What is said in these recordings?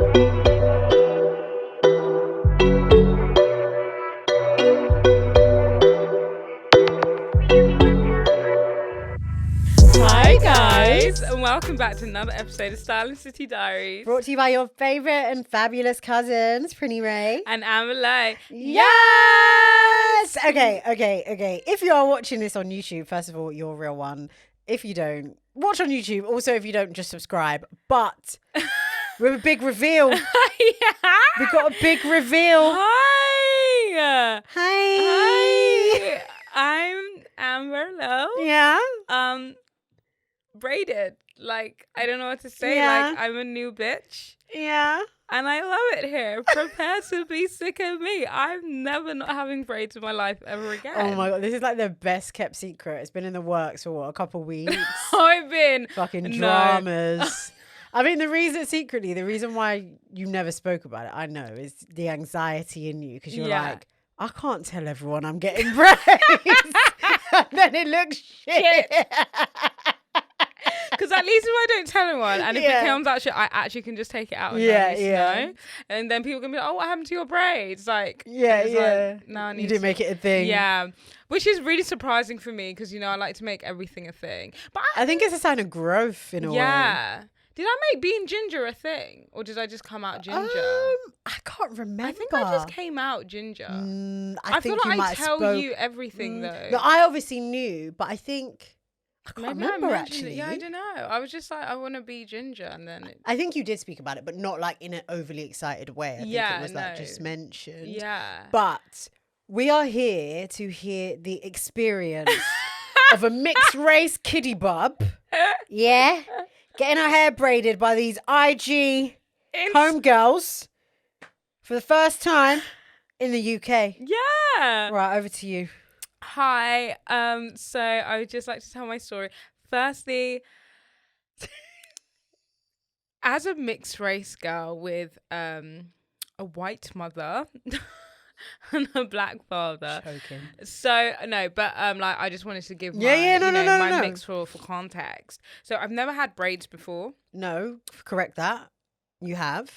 Hi guys, and welcome back to another episode of Styling City Diaries. Brought to you by your favourite and fabulous cousins, Prinny Ray. And Amalay. Yes! Okay. If you are watching this on YouTube, first of all, you're a real one. If you don't, watch on YouTube. Also, if you don't, just subscribe. But we have a big reveal. Yeah. We've got a big reveal. Hi. Hi. I'm Amber Lowe. Yeah. Braided. Like, I don't know what to say. Yeah. Like, I'm a new bitch. Yeah. And I love it here. Prepare to be sick of me. I'm never not having braids in my life ever again. Oh my God. This is like the best kept secret. It's been in the works for what, a couple of weeks? I've been. Fucking No. dramas. I mean, the reason why you never spoke about it, I know, is the anxiety in you because you're like, I can't tell everyone I'm getting braids. And then it looks shit. Because at least if I don't tell anyone and if it comes out shit, I actually can just take it out and know. And then people can be like, oh, what happened to your braids? Like, like, no, I need you didn't make it a thing. Yeah. Which is really surprising for me because, you know, I like to make everything a thing. But I think it's a sign of growth in a way. Yeah. Did I make being ginger a thing? Or did I just come out ginger? I can't remember. I think I just came out ginger. I feel think like you I might tell you everything though. No, I obviously knew, but I think I can't Maybe remember I mentioned actually. it. Yeah, I don't know. I was just like, I want to be ginger, and then I think you did speak about it, but not like in an overly excited way. I think it was like just mentioned. Yeah. But we are here to hear the experience of a mixed race kiddie bub. Yeah. Getting her hair braided by these IG homegirls for the first time in the UK. Yeah. Right, over to you. Hi. So I would just like to tell my story. Firstly, as a mixed race girl with a white mother and a black father. Choking. So no, but like I just wanted to give my mix for context. So I've never had braids before. No, correct that. You have.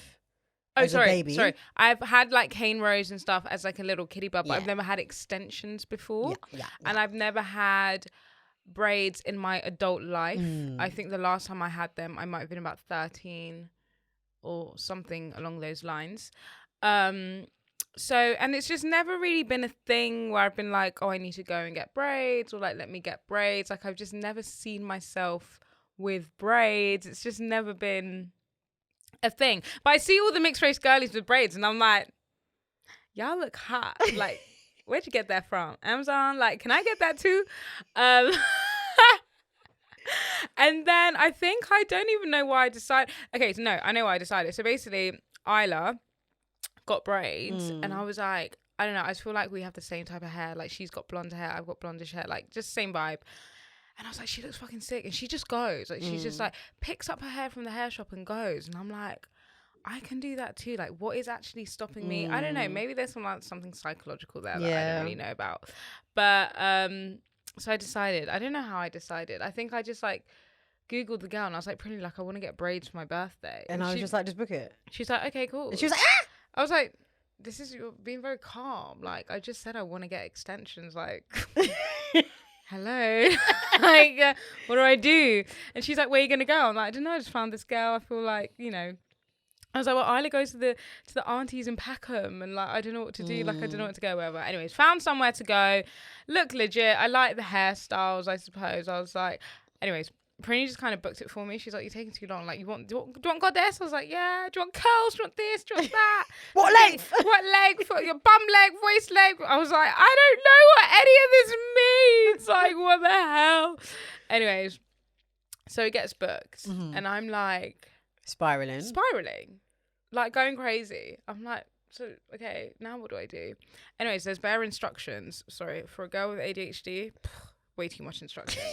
Oh, as a baby. Sorry. I've had like cane rows and stuff as like a little kiddie bub, but I've never had extensions before. Yeah. And I've never had braids in my adult life. I think the last time I had them, I might have been about 13 or something along those lines. So, and it's just never really been a thing where I've been like, oh, I need to go and get braids or like, let me get braids. Like I've just never seen myself with braids. It's just never been a thing. But I see all the mixed race girlies with braids and I'm like, y'all look hot. Like, where'd you get that from? Amazon? Like, can I get that too? And then I think I don't even know why I decided. Okay, so no, I know why I decided. So basically, Isla got braids and I was like, I don't know, I just feel like we have the same type of hair. Like she's got blonde hair, I've got blondish hair, like just same vibe. And I was like, she looks fucking sick. And she just goes. Like she's just like picks up her hair from the hair shop and goes. And I'm like, I can do that too. Like what is actually stopping me? I don't know. Maybe there's something psychological there that I don't really know about. But so I decided. I don't know how I decided. I think I just like Googled the girl and I was like, Prinny, like I want to get braids for my birthday. And I was just like, just book it. She's like, okay, cool. And she was like, ah! I was like, you're being very calm. Like, I just said I want to get extensions. Like, hello. Like, what do I do? And she's like, where are you going to go? I'm like, I don't know. I just found this girl. I feel like, you know. I was like, well, Isla goes to the aunties in Peckham. And, like, I don't know what to do. Like, I don't know what to go, wherever. Anyways, found somewhere to go. Look legit. I like the hairstyles, I suppose. I was like, anyways. Prinny just kind of booked it for me. She's like, you're taking too long. Like, do you want goddess? I was like, yeah. Do you want curls? Do you want this? Do you want that? What length? What leg? For your bum leg, waist leg? I was like, I don't know what any of this means. Like, what the hell? Anyways, so it gets booked. And I'm like... Spiraling. Like, going crazy. I'm like, so, okay, now what do I do? Anyways, there's bare instructions. Sorry, for a girl with ADHD, way too much instructions.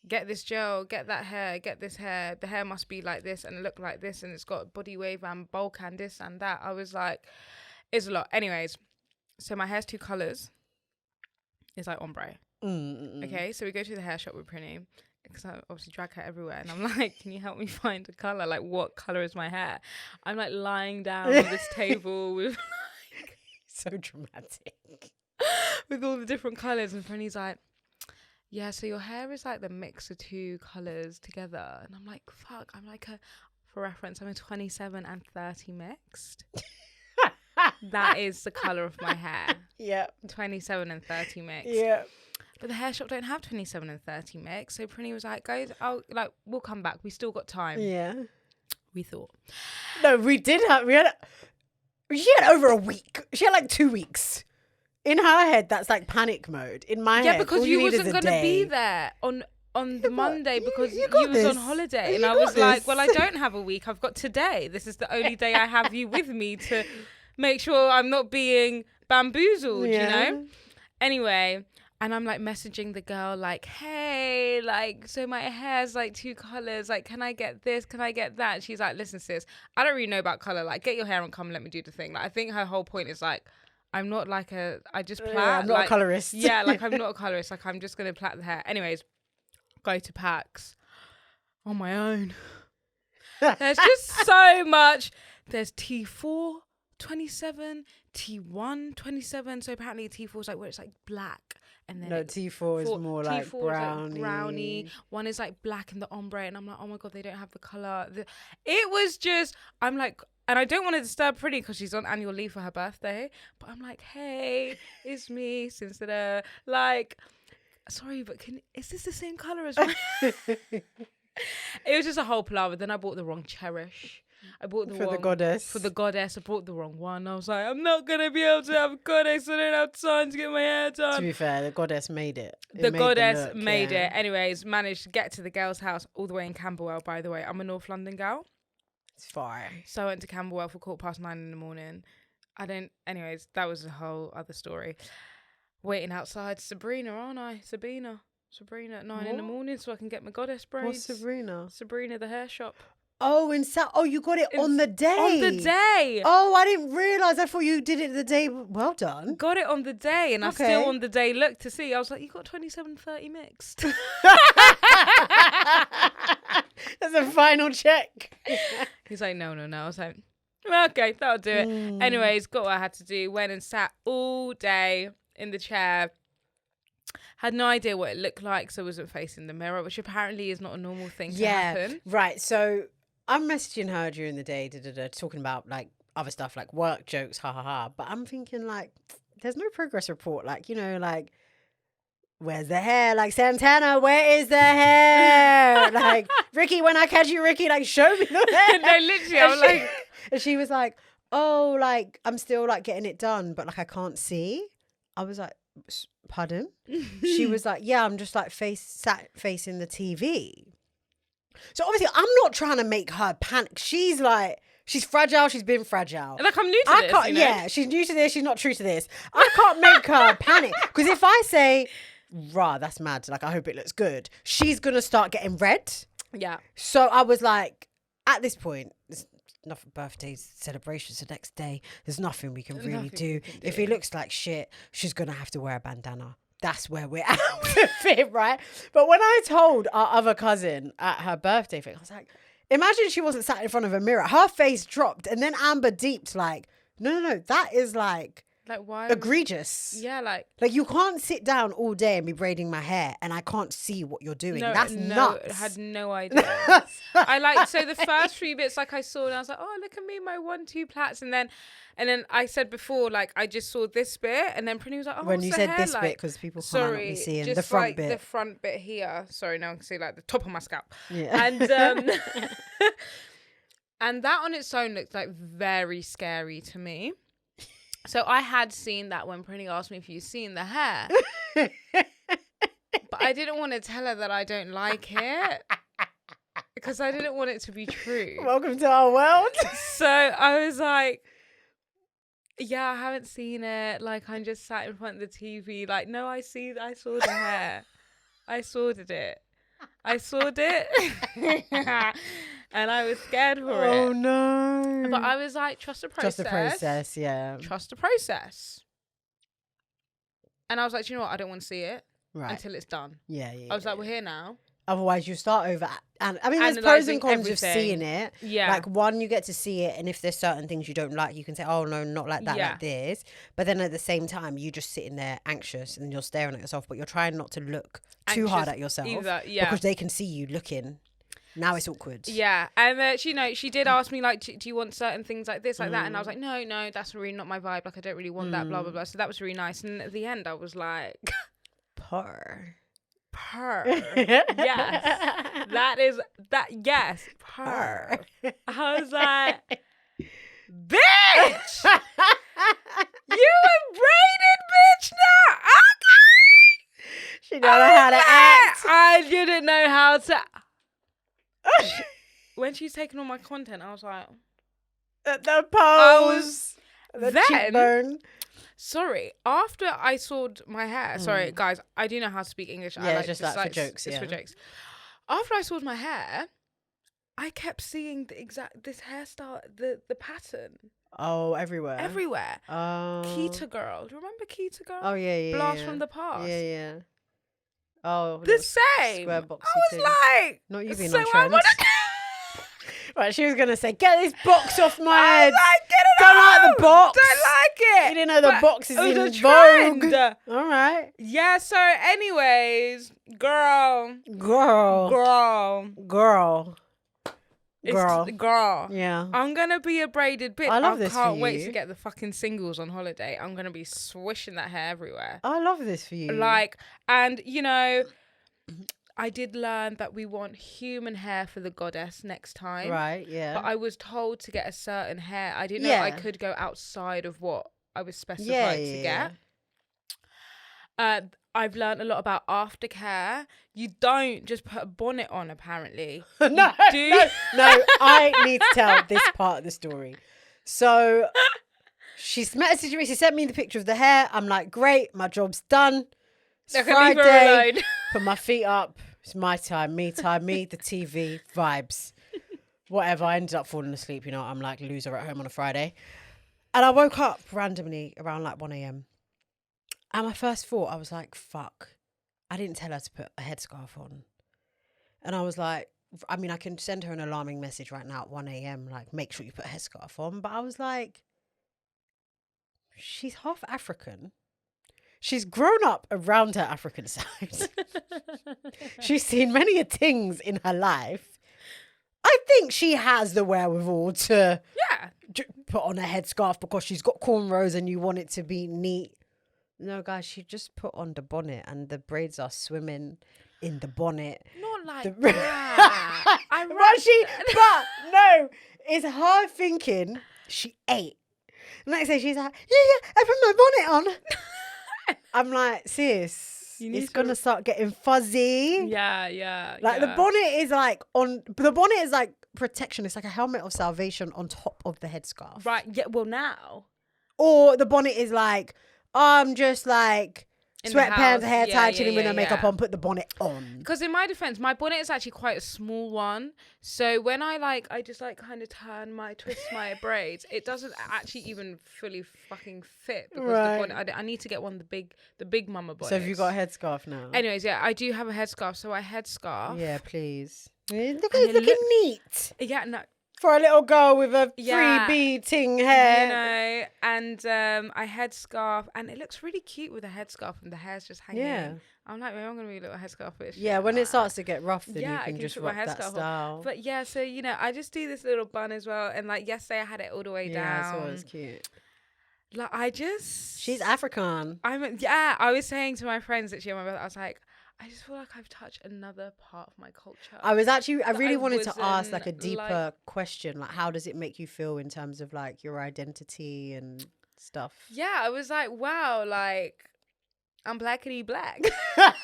Get this gel, get that hair, get this hair. The hair must be like this and look like this, and it's got body wave and bulk and this and that. I was like, it's a lot. Anyways, so my hair's 2 colors. It's like ombre. Okay, so we go to the hair shop with Prinny. because I obviously drag her everywhere, and I'm like, can you help me find a colour? Like, what colour is my hair? I'm like lying down on this table with so dramatic. with all the different colours, and Prinny's like, yeah, so your hair is like the mix of two colours together. And I'm like, fuck, I'm like for reference, I'm a 27 and 30 mixed. That is the colour of my hair. Yeah. 27 and 30 mixed. Yeah. But the hair shop don't have 27 and 30 mix. So Prinny was like, guys, we'll come back. We still got time. Yeah. We thought. No, we she had over a week. She had like 2 weeks. In her head, that's like panic mode. In my head, yeah, because you wasn't going to be there on the Monday because you was this. on holiday. And I was like, well, I don't have a week. I've got today. This is the only day I have you with me to make sure I'm not being bamboozled, you know? Anyway, and I'm like messaging the girl like, hey, like, so my hair's like two colours. Like, can I get this? Can I get that? And she's like, listen, sis, I don't really know about colour. Like, get your hair and come let me do the thing. Like, I think her whole point is like, I'm not like I just plait. I'm not a colourist. Yeah, like I'm not a colourist. Like I'm just going to plait the hair. Anyways, go to Pax on my own. There's just so much. There's T4 27, T1 27. So apparently T4 is like where it's like black. And then T4 is more like brownie. Like brownie. One is like black in the ombre. And I'm like, oh my God, they don't have the colour. It was just, I'm like, and I don't want to disturb Prinny because she's on annual leave for her birthday. But I'm like, hey, it's me, Sincere. Like, sorry, but is this the same colour as mine? It was just a whole palaver. Then I bought the wrong Cherish. I bought the goddess. For the goddess, I bought the wrong one. I was like, I'm not going to be able to have a goddess. I don't have time to get my hair done. To be fair, the goddess made it. The goddess made it. Anyways, managed to get to the girl's house all the way in Camberwell, by the way. I'm a North London girl. It's far. So I went to Camberwell for 9:15 in the morning. Anyways, that was a whole other story. Waiting outside Sabrina, aren't I? Sabrina at 9 in the morning so I can get my goddess braids. What's Sabrina? Sabrina, the hair shop. Oh, you got it on the day. On the day. Oh, I didn't realise. I thought you did it the day. Well done. Got it on the day, and I still on the day looked to see. I was like, you got 27-30 mixed. That's a final check. He's like, no. I was like, okay, that'll do it. Anyways, got what I had to do. Went and sat all day in the chair. Had no idea what it looked like, so I wasn't facing the mirror, which apparently is not a normal thing to happen. Right. So I'm messaging her during the day, talking about like other stuff, like work jokes, ha. But I'm thinking like, there's no progress report. Like, you know, like, where's the hair? Like, Santana, where is the hair? Like, Ricky, when I catch you, Ricky, like, show me the hair. No, literally, I'm like... And she was like, oh, like, I'm still, like, getting it done, but, like, I can't see. I was like, pardon? She was like, yeah, I'm just, like, sat facing the TV. So, obviously, I'm not trying to make her panic. She's, like... She's fragile. She's been fragile. Like, I'm new to this, you know? Yeah, she's new to this. She's not true to this. I can't make her panic. Because if I say, rah, that's mad. Like, I hope it looks good. She's going to start getting red. Yeah. So I was like, at this point, there's nothing, birthdays, celebrations the next day. There's nothing we can really do. If he looks like shit, she's going to have to wear a bandana. That's where we're at with it, right? But when I told our other cousin at her birthday thing, I was like, imagine she wasn't sat in front of a mirror. Her face dropped, and then Amber deeped like, no, that is like why egregious. Yeah, like you can't sit down all day and be braiding my hair, and I can't see what you're doing. That's nuts. I had no idea. So the first few bits, like I saw, and I was like, oh, look at me, my 1-2 plaits, and then I said before, like I just saw this bit, and then Prinny was like, oh, when what's you the said hair this like? bit, because people can't not be seeing just the front like bit. The front bit here. Sorry, now I can see like the top of my scalp. Yeah. And and that on its own looked like very scary to me. So I had seen that when Prinny asked me if you've seen the hair. But I didn't want to tell her that I don't like it. Because I didn't want it to be true. Welcome to our world. So I was like, yeah, I haven't seen it. Like, I'm just sat in front of the TV. Like, no, I saw the hair. I sorted it. And I was scared for it. Oh, no. But I was like, trust the process. Trust the process, yeah. Trust the process. And I was like, do you know what? I don't want to see it until it's done. Yeah. I was like, we're here now. Otherwise, you start over. And I mean, there's pros and cons of everything. seeing it. Yeah. Like, one, you get to see it. And if there's certain things you don't like, you can say, oh, no, not like that, like this. But then at the same time, you just sitting there anxious and you're staring at yourself. But you're trying not to look too hard at yourself. Either, because they can see you looking. Now it's awkward. Yeah. And she did ask me, like, do you want certain things like this, like that? And I was like, no, that's really not my vibe. Like, I don't really want that, blah, blah, blah. So that was really nice. And at the end, I was like... Purr. Yes. Yes. Purr. I was like, bitch! You a braided bitch now! Okay! She don't know how to act. I didn't know how to... When she's taking all my content, I was like... The pose. The cheekbone. Sorry, after I sawed my hair, sorry guys, I do know how to speak English. Yeah, I like just like for jokes. It's for jokes. After I sawed my hair, I kept seeing this hairstyle, the pattern. Oh, everywhere. Oh. Keeta girl. Do you remember Keeta girl? Oh yeah. Blast from the past. Yeah. Oh, the same. Square boxy I was like, not you being so on trend. Right, she was gonna say, get this box off my head. Like, get it Don't out. like the box. Don't like it. You didn't know the box is in a vogue. trend. All right. Yeah. So, anyways, girl. Yeah. I'm gonna be a braided bitch. I love this for can't wait you. to get the fucking singles on holiday. I'm gonna be swishing that hair everywhere. I love this for you. Like, and you know, I did learn that we want human hair for the goddess next time. Right, yeah. But I was told to get a certain hair. I didn't know I could go outside of what I was specified to get. I've learned a lot about aftercare. You don't just put a bonnet on, apparently. No, I need to tell this part of the story. So she sent me the picture of the hair. I'm like, great, my job's done. It's Friday. Put my feet up. It's my time, the TV, vibes. Whatever. I ended up falling asleep, you know. I'm like loser at home on a Friday. And I woke up randomly around like 1 a.m. And my first thought, I was like, fuck. I didn't tell her to put a headscarf on. And I was like, I mean, I can send her an alarming message right now at 1 a.m. Like, make sure you put a headscarf on. But I was like, she's half African. She's grown up around her African side. She's seen many things in her life. I think she has the wherewithal to put on a headscarf because she's got cornrows and you want it to be neat. No, guys, she just put on the bonnet and the braids are swimming in the bonnet. Not like that. But no, it's her thinking she ate. And like I say, she's like, yeah, I put my bonnet on. I'm like, sis, it's gonna start getting fuzzy. Yeah. Like the bonnet is like protection. It's like a helmet of salvation on top of the headscarf. Right. Yeah. Well, now. Or the bonnet is like, I'm just like sweatpants, hair tied, chilling with no makeup on, put the bonnet on. Because in my defense, my bonnet is actually quite a small one. So when I just kind of twist my braids, it doesn't actually even fully fucking fit because the bonnet, I need to get one, the big mama bonnet. So have you got a headscarf now? Anyways, yeah, I do have a headscarf. So I headscarf. Yeah, please. Look, it's looking neat. Yeah, no. For a little girl with a 3B ting hair. You know, and I headscarf, and it looks really cute with a headscarf and the hair's just hanging. Yeah. I'm like, maybe I'm going to be a little headscarf bitch. Yeah, when it starts to get rough, then you can just put rock my that style. On. But yeah, so, you know, I just do this little bun as well. And like yesterday I had it all the way down. Yeah, so it's cute. Like She's African. I was saying to my friends that I was like, I just feel like I've touched another part of my culture. I really wanted to ask like a deeper question. Like, how does it make you feel in terms of like your identity and stuff? Yeah, I was like, wow, like I'm blackity black. What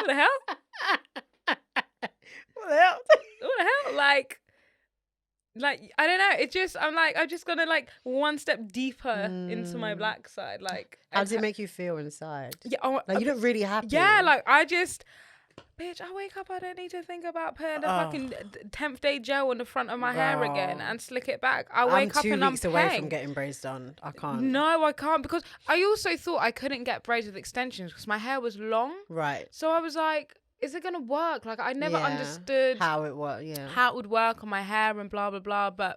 the hell? What the hell? What the hell? Like, I don't know. It just, I'm just gonna like one step deeper into my black side. Like, how does it make you feel inside? Yeah, like you look really happy. Yeah, like bitch, I wake up, I don't need to think about putting the fucking 10th day gel on the front of my hair again and slick it back. I wake up and I'm I'm 2 weeks away paying. from getting braids done. I can't. No, I can't, because I also thought I couldn't get braids with extensions because my hair was long. Right. So I was like, is it gonna work? Like, I never understood how it worked. Yeah. how it would work on my hair and blah blah blah. But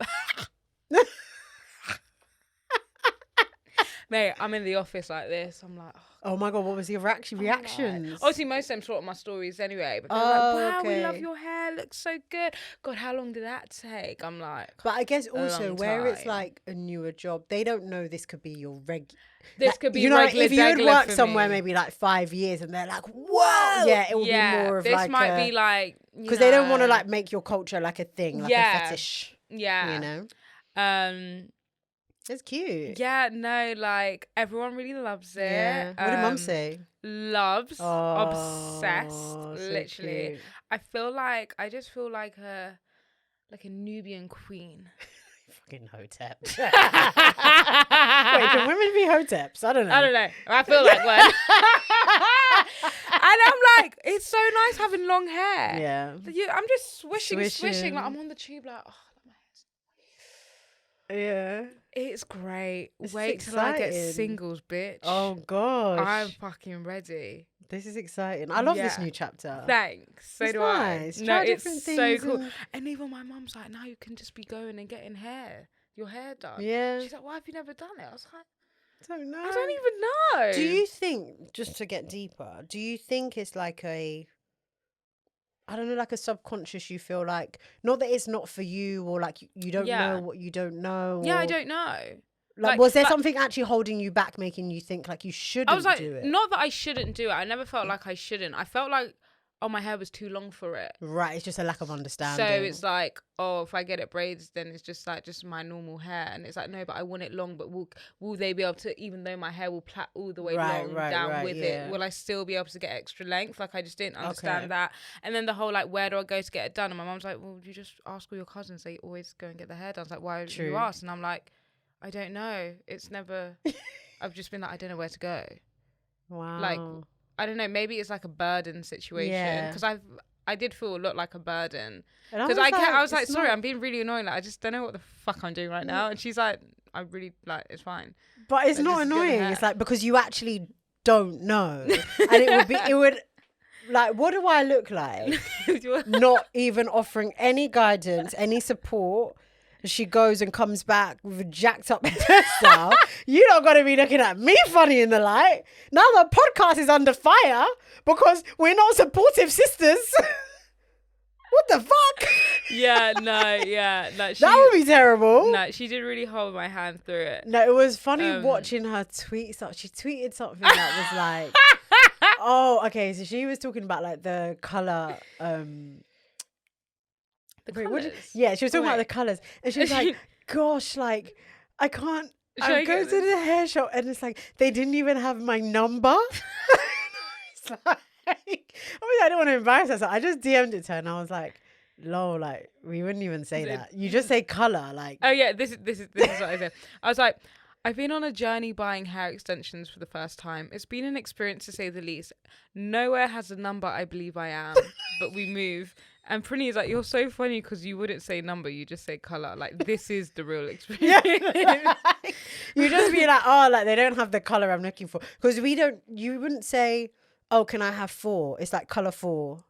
mate, I'm in the office like this. I'm like, oh my god, what was your reactions? Obviously, most of them saw it on my stories anyway. But they're like, wow, we love your hair. Looks so good. God, how long did that take? I'm like, but I guess also where it's time. like a newer job, they don't know this could be your This like, could be you know, regular if you had degular worked for somewhere me. maybe like 5 years and they're like, whoa, yeah, it will be more of this like might be like, because they don't want to like make your culture like a thing, like a Yeah. fetish. yeah, You know, it's cute. yeah, no, like everyone really loves it. Yeah. What did Mum say? Loves, obsessed, So literally. cute. I just feel like a Nubian queen. Fucking hotep. Wait, can women be hoteps? I don't know. I don't know. I feel like one. And I'm like, it's so nice having long hair. Yeah. I'm just swishing. Like I'm on the tube, like, oh, my hair's. Yeah. It's great. This is Wait till I get exciting. singles, bitch. Oh gosh. I'm fucking ready. This is exciting. I love this Yeah. new chapter. Thanks. So It's do nice. I. Try No, different it's so things cool. and- And even my mum's like, now you can just be going and getting your hair done. Yeah. She's like, why have you never done it? I was like, don't know. I don't even know. Do you think, just to get deeper, do you think it's like I don't know, like a subconscious, you feel like, not that it's not for you or like you don't Yeah. know what you don't know? Yeah, or, I don't know. Like, was there something actually holding you back, making you think like you shouldn't I was like, do it? not that I shouldn't do it. I never felt like I shouldn't. I felt like, oh, my hair was too long for it. Right, it's just a lack of understanding. So it's like, oh, if I get it braids, then it's just like just my normal hair. And it's like, no, but I want it long. But will they be able to, even though my hair will plait all the way down with yeah. it, will I still be able to get extra length? Like, I just didn't understand that. And then the whole like, where do I go to get it done? And my mum's like, well, you just ask all your cousins. They always go and get their hair done. I was like, why True. you ask? And I'm like, I don't know. It's never. I've just been like, I don't know where to go. Wow. Like, I don't know. Maybe it's like a burden situation because I did feel a lot like a burden because I was like, sorry, I'm being really annoying. Like, I just don't know what the fuck I'm doing right now. And she's like, I really like, it's fine. But it's not annoying. It's like, because you actually don't know. And it would like, what do I look like? Not even offering any guidance, any support. She goes and comes back with a jacked up hairstyle. You're not going to be looking at me funny in the light. Now the podcast is under fire because we're not supportive sisters. What the fuck? Yeah, no. That would be terrible. No, she did really hold my hand through it. No, it was funny watching her tweet. She tweeted something that was like, oh, okay. So she was talking about like the colour. The colours? Yeah, she was talking about the colours. And she was like, gosh, like, I can't. I go to the hair shop and it's like, they didn't even have my number. It's like, I don't want to embarrass her. So I just DM'd it to her and I was like, lol, like, we wouldn't even say that. You just say colour, like. Oh yeah, this is what I said. I was like, I've been on a journey buying hair extensions for the first time. It's been an experience to say the least. Nowhere has a number I believe I am, but we move. And Prinny is like, you're so funny because you wouldn't say number, you just say colour. Like, this is the real experience. Yeah. You just be like, oh, like, they don't have the colour I'm looking for. Because you wouldn't say, oh, can I have 4? It's like colour 4.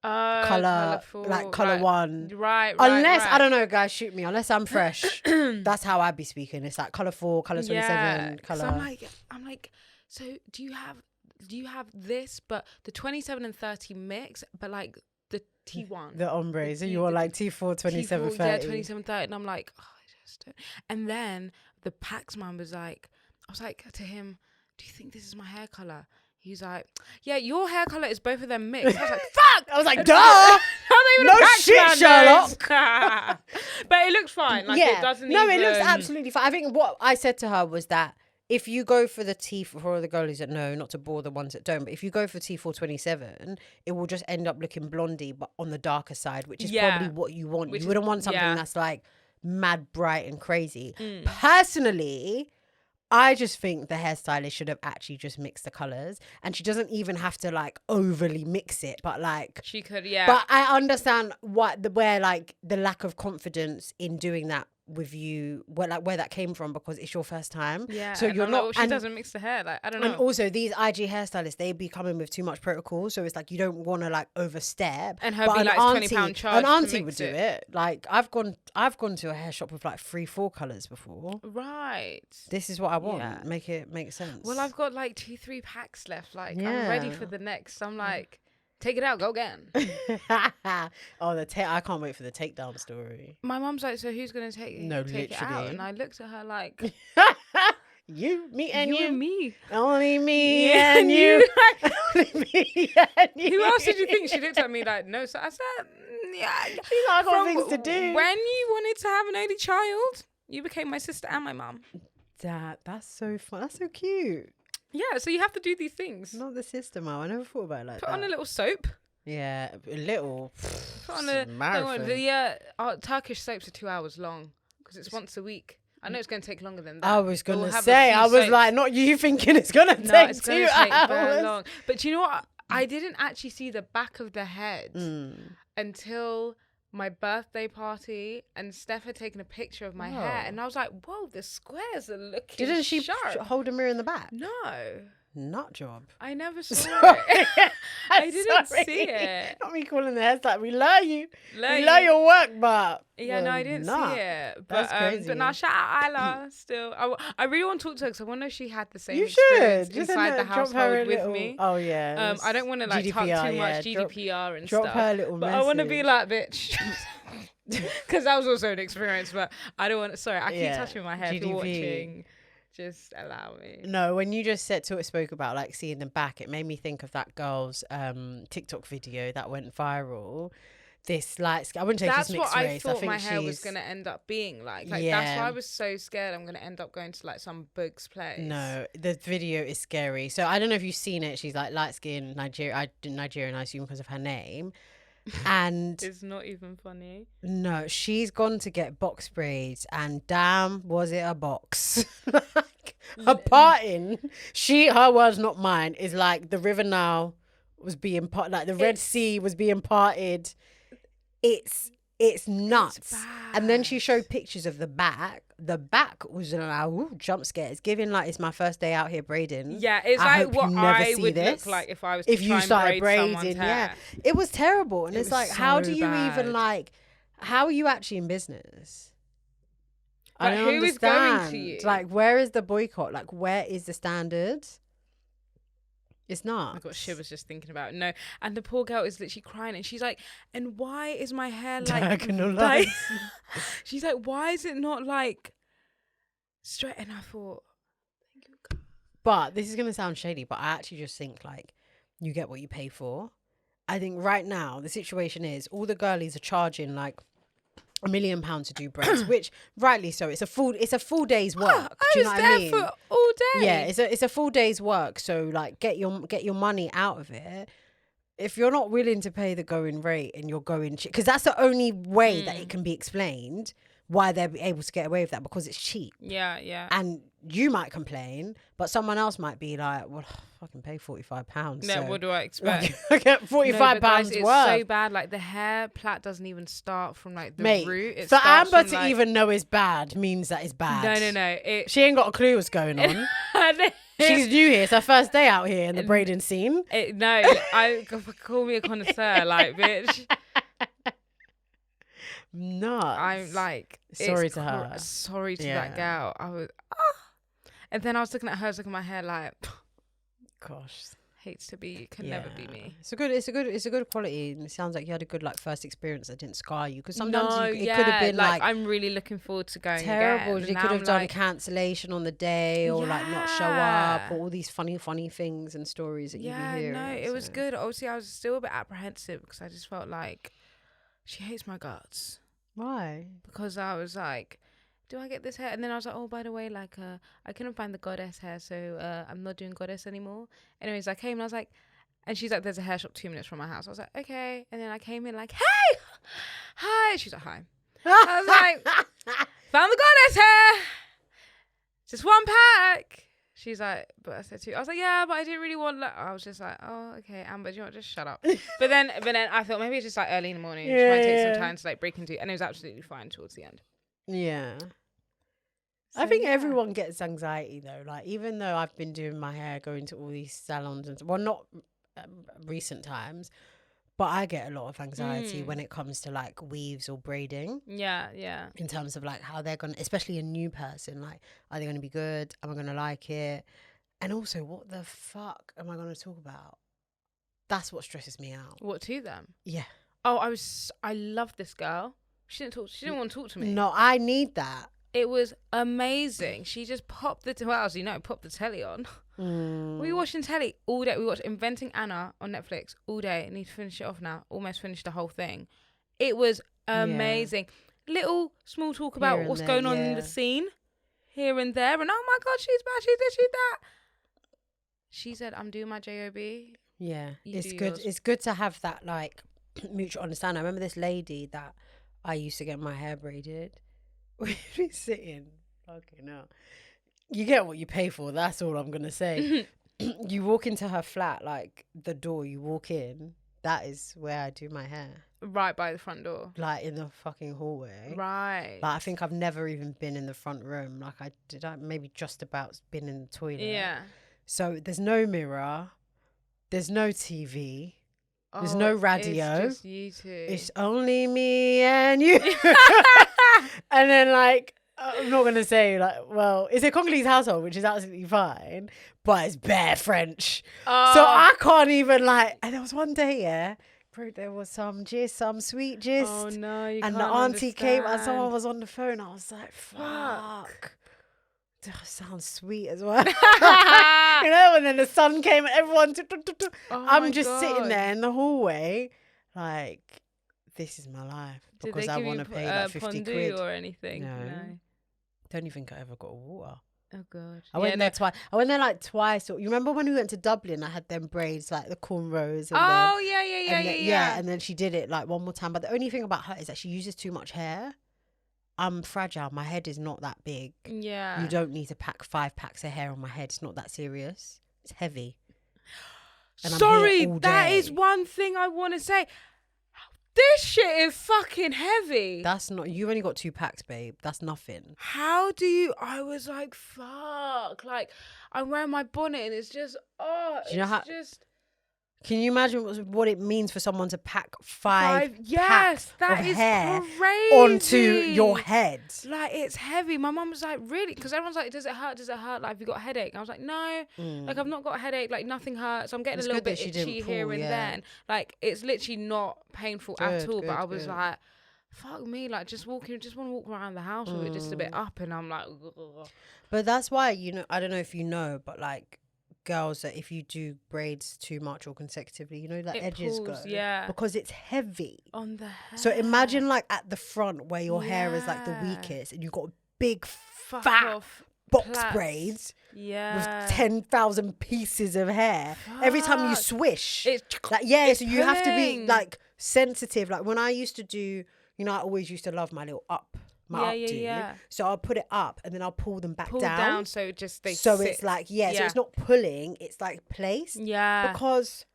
Colour, like colour 1. Right. Unless, I don't know, guys, shoot me. Unless I'm fresh. That's how I'd be speaking. It's like colour 4, colour 27, colour. So I'm like, so do you have this, but the 27 and 30 mix, but like the T1. The ombre. So you're like T4, 27, T4, 30. Yeah, 27, 30. And I'm like, oh, I just don't. And then the Pax man was like, I was like to him, do you think this is my hair colour? He's like, yeah, your hair colour is both of them mixed. I was like, fuck! I was like, duh! No shit, Sherlock! But it looks fine. Like, it doesn't No, it looks absolutely fine. I think what I said to her was that if you go for the T, for all the girlies that know, not to bore the ones that don't, but if you go for T427, it will just end up looking blondie, but on the darker side, which is probably what you want. You wouldn't want something that's like mad bright and crazy. Personally, I just think the hairstylist should have actually just mixed the colours, and she doesn't even have to like overly mix it, but like She could, yeah. But I understand where like the lack of confidence in doing that with you, where that came from, because it's your first time. Yeah. So you're I'm not. like, well, she doesn't mix the hair. Like, I don't know. And also these IG hairstylists, they be coming with too much protocol, so it's like you don't want to like overstep. And her but be like £20 charge. An auntie to would mix do it. it. Like I've gone to a hair shop with like 3-4 colours before. Right. This is what I want. Yeah. Make it make sense. Well, I've got like 2-3 packs left. Like, I'm Yeah. ready for the next. I'm like, take it out, go again. I can't wait for the takedown story. My mum's like, so who's gonna take it out? Literally. And I looked at her like, You, me, and you. and me. Only me and you. Only me and you. Who else did you think? She looked at me like, no. So I said, yeah. She's like, I got things to do. When you wanted to have an only child, you became my sister and my mum. That's so fun. That's so cute. Yeah, so you have to do these things. Not the sister, Mum. I never thought about it like Put that. on a little soap. Yeah, a little. Put on a marathon. our Turkish soaps are 2 hours long because it's once a week. I know it's going to take longer than that. I was We'll gonna have a say, few I was soaps. like, not you thinking it's gonna No, take it's 2 going to take very hours. long. But do you know what? I didn't actually see the back of the head Mm. until my birthday party, and Steph had taken a picture of my hair, Oh. and I was like, "Whoa, the squares are looking Didn't she sharp." hold a mirror in the back? No, Nut job. I never saw Sorry. it. I didn't Sorry. see it. Not me calling the hairstyle. We love you. Like, We love your work, but yeah, no, I didn't see it. But That's crazy. but now shout out Isla still. I really want to talk to her because I want to know if she had the same you experience should inside the drop her a household with little, me. Oh yeah. I don't want to like talk too GDPR, much yeah. GDPR and Drop stuff. her a little But message. I want to be like, bitch. Because that was also an experience, but I don't want to. Sorry, I keep Yeah, touching my hair. If you're GDP. watching, just allow me. No, when you just spoke about like seeing the back, it made me think of that girl's TikTok video that went viral. This light skin, I wouldn't say That's she's what mixed I race. thought think my hair was she's- going to end up being like. That's Yeah. why I was so scared I'm going to end up going to like some boog's place. No, the video is scary. So I don't know if you've seen it. She's like light skin Nigerian, I assume because of her name. And It's not even funny. no, she's gone to get box braids, and damn, was it a box? Like her parting, her words, not mine, is like the river now was being like the Red Sea was being parted. It's nuts. And then she showed pictures of the back. The back was like, jump scare. It's giving like it's my first day out here braiding. Yeah, it's I like hope what you never I see would this. look like if I was to If you try and started braid someone's braiding, hair. yeah, it was terrible. And It it's was like, how so do you bad. even like? How are you actually in business? I Like, don't who is going to understand. you? Like, where is the boycott? Like, where is the standard? It's not. Oh my God, she was just thinking about it. No, and the poor girl is literally crying, and she's like, "And why is my hair like?" Diagonal like lines. she's like, "Why is it not like straight?" And I thought, "Thank you, God." But this is gonna sound shady, but I actually just think like you get what you pay for. I think right now the situation is all the girlies are charging like £1 million to do braids, which rightly so. It's a full day's work. I Do you was know what there I mean? for all day. Yeah, it's a full day's work. So like get your money out of it. If you're not willing to pay the going rate and you're going cheap, because that's the only way that it can be explained why they're able to get away with that, because it's cheap. Yeah. And you might complain, but someone else might be like, well, I can pay £45. No, so what do I expect? I get No, £45 but guys, worth. it's so bad. Like the hair plait doesn't even start from like the Mate, root. It for starts Amber from, to like... even know it's bad means that it's bad. No. She ain't got a clue what's going on. She's new here. It's her first day out here in the braiding scene. Call me a connoisseur, like, bitch. Nuts. I'm like, Sorry it's to her. Sorry to Yeah. that gal. I was, and then I was looking at hers, looking at my hair, like, Gosh. hates to be you, can never be me. It's a good quality. And it sounds like you had a good like first experience that didn't scar you, because sometimes No, it could have been like I'm really looking forward to going terrible. again. They Now could have I'm done like, cancellation on the day, or like not show up, or all these funny things and stories that you yeah, hear. no, it was good. Obviously, I was still a bit apprehensive because I just felt like she hates my guts. Why? Because I was like, do I get this hair? And then I was like, oh, by the way, like, I couldn't find the goddess hair, so I'm not doing goddess anymore. Anyways, I came and I was like, and she's like, there's a hair shop 2 minutes from my house. I was like, okay. And then I came in like, hey, hi. She's like, hi. I was like, found the goddess hair. just 1 pack. She's like, but I said 2. I was like, yeah, but I didn't really want. I was just like, oh, okay, Amber, do you know what? Just shut up. but then I thought maybe it's just like early in the morning. She might take some time to like break into, and it was absolutely fine towards the end. Yeah. So, I think everyone gets anxiety though. Like, even though I've been doing my hair, going to all these salons and well, not recent times, but I get a lot of anxiety when it comes to like weaves or braiding. Yeah, yeah. In terms of like how they're gonna, especially a new person, like, are they gonna be good? Am I gonna like it? And also, what the fuck am I gonna talk about? That's what stresses me out. What, to them? Yeah. Oh, I love this girl. She didn't want to talk to me. No, I need that. It was amazing. She just popped the popped the telly on. We were watching telly all day. We watched Inventing Anna on Netflix all day. I need to finish it off now. Almost finished the whole thing. It was amazing. Little small talk about what's going on in the scene here and there. And oh my God, she's bad, she's this, she's that. She said, I'm doing my JOB. Yeah. It's good. yours. It's good to have that like mutual understanding. I remember this lady that I used to get my hair braided. We'd be sitting, fucking hell. You get what you pay for. That's all I'm gonna say. You walk into her flat, like the door you walk in. That is where I do my hair. Right by the front door. Like in the fucking hallway. Right. Like I think I've never even been in the front room. Like I maybe just about been in the toilet. Yeah. So there's no mirror. There's no TV. There's no radio. It's just you two. It's only me and you. And then like, I'm not going to say like, well, it's a Congolese household, which is absolutely fine, but it's bare French. So I can't even like, and there was one day, bro, there was some gist, some sweet gist. Oh no, you and can't the auntie came and understand. someone was on the phone. I was like, fuck. That sounds sweet as well. You know, and then the sun came and everyone, I'm just sitting there in the hallway like, this is my life. Because I want to pay like 50 quid. Or anything? No. Don't even think I ever got water. Oh God. I went there twice. I went there like twice. You remember when we went to Dublin? I had them braids, like the cornrows. And yeah. And then she did it like one more time. But the only thing about her is that she uses too much hair. I'm fragile. My head is not that big. Yeah. You don't need to pack 5 packs of hair on my head. It's not that serious. It's heavy. And sorry, that is one thing I want to say. This shit is fucking heavy. That's not, you've only got 2 packs, babe. That's nothing. How do you, I was like, fuck. Like, I'm wearing my bonnet and it's just, do you know how, just. Can you imagine what it means for someone to pack 5 yes, packs that of is hair crazy. onto your head? Like, it's heavy. My mum was like, really? Because everyone's like, does it hurt? Does it hurt? Like, have you got a headache? And I was like, no. Like, I've not got a headache. Like, nothing hurts. I'm getting a little bit itchy here and then. Like, it's literally not painful at all. But I was like, fuck me. Like, just want to walk around the house with it just a bit up. And I'm like, ugh. But that's why, you know, I don't know if you know, but like, girls, that if you do braids too much or consecutively, you know, like edges pulls, go because it's heavy on the hair. So imagine like at the front where your hair is like the weakest and you've got big fat box braids with 10,000 pieces of hair. Every time you swish, it's like so you have to be like sensitive. Like when I used to do, you know, I always used to love my little up. So I'll put it up and then I'll pull them back down. So just they so sit. it's like so it's not pulling, it's like placed. Because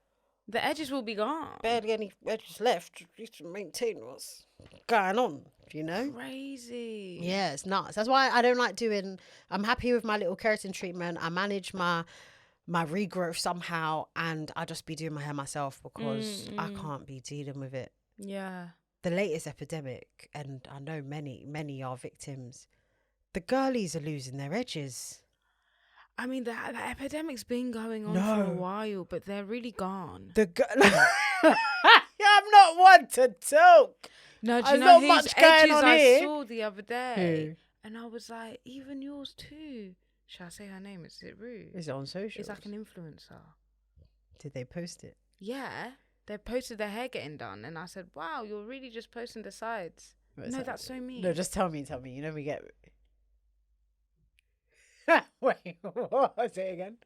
the edges will be gone. Barely any edges left. Just to maintain what's going on, you know? Crazy. Yeah, it's nuts. That's why I don't like doing, I'm happy with my little keratin treatment. I manage my regrowth somehow and I just be doing my hair myself because I can't be dealing with it. Yeah. The latest epidemic, and I know many are victims, the girlies are losing their edges. I mean, the epidemic's been going on for a while, but they're really gone. I'm not one to talk. No, do you There's know not whose much going edges on I here. saw the other day? And I was like, even yours too. Shall I say her name? Is it rude? Is it on social? It's like an influencer. Did they post it? Yeah. They posted their hair getting done, and I said, "Wow, you're really just posting the sides." No, that's so mean. No, just tell me. You know we get. Wait, what was it again?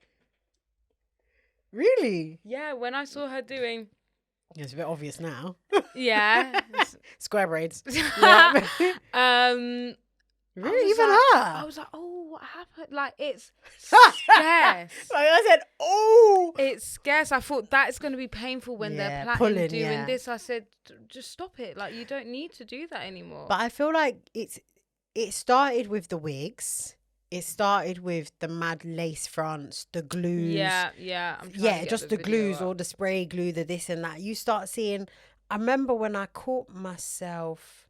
Really? Yeah, when I saw her doing. It's a bit obvious now. Yeah. Square braids. Really? Even I her? was like, oh, what happened? Like, it's scarce. Like I said, oh. It's scarce. I thought that's going to be painful when they're planning doing this. I said, just stop it. Like, you don't need to do that anymore. But I feel like it started with the wigs. It started with the mad lace fronts, the glues. Yeah. I'm trying to get just the glues up. or the spray glue, the this and that. You start seeing. I remember when I caught myself.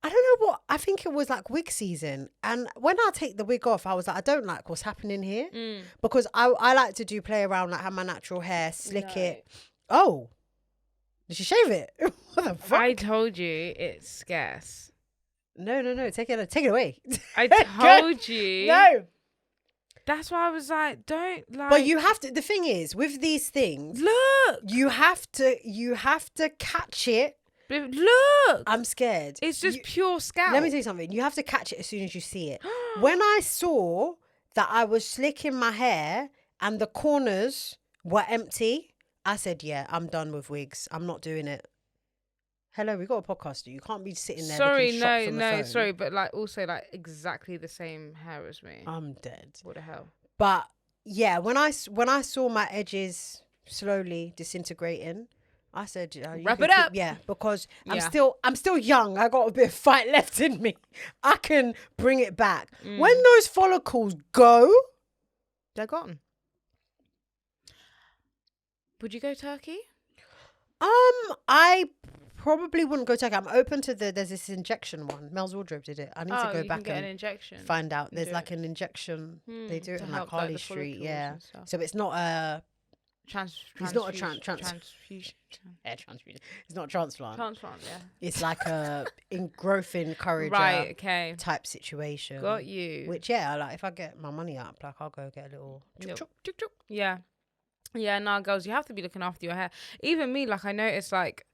I don't know what. I think it was like wig season, and when I take the wig off, I was like, I don't like what's happening here because I like to play around, like have my natural hair, slick it. Oh, did she shave it? What the fuck? I told you it's scarce. No. Take it away. I told you. No. That's why I was like, don't like. But you have to. The thing is, with these things, look. You have to catch it. Look. I'm scared. It's just pure scalp. Let me tell you something. You have to catch it as soon as you see it. When I saw that I was slicking my hair and the corners were empty, I said, "Yeah, I'm done with wigs. I'm not doing it." Hello, we got a podcast. You can't be sitting there. Sorry, no, sorry, but like also like exactly the same hair as me. I'm dead. What the hell? But yeah, when I saw my edges slowly disintegrating, I said, wrap it up. Yeah, because I'm still young. I got a bit of fight left in me. I can bring it back. When those follicles go, they're gone. Would you go Turkey? I probably wouldn't go Turkey. I'm open to there's this injection one. Mel's Wardrobe did it. I need to go back get and an injection. find out. There's like an injection. They do it in like Harley Street. Yeah. So it's not a it's not a transfusion. Yeah, transfusion. It's not a transplant. Transplant, yeah. It's like a growth encourager right, okay. type situation. Got you. Which like if I get my money up, like I'll go get a little chuk. Yeah. Yeah, no, girls, you have to be looking after your hair. Even me, like I noticed like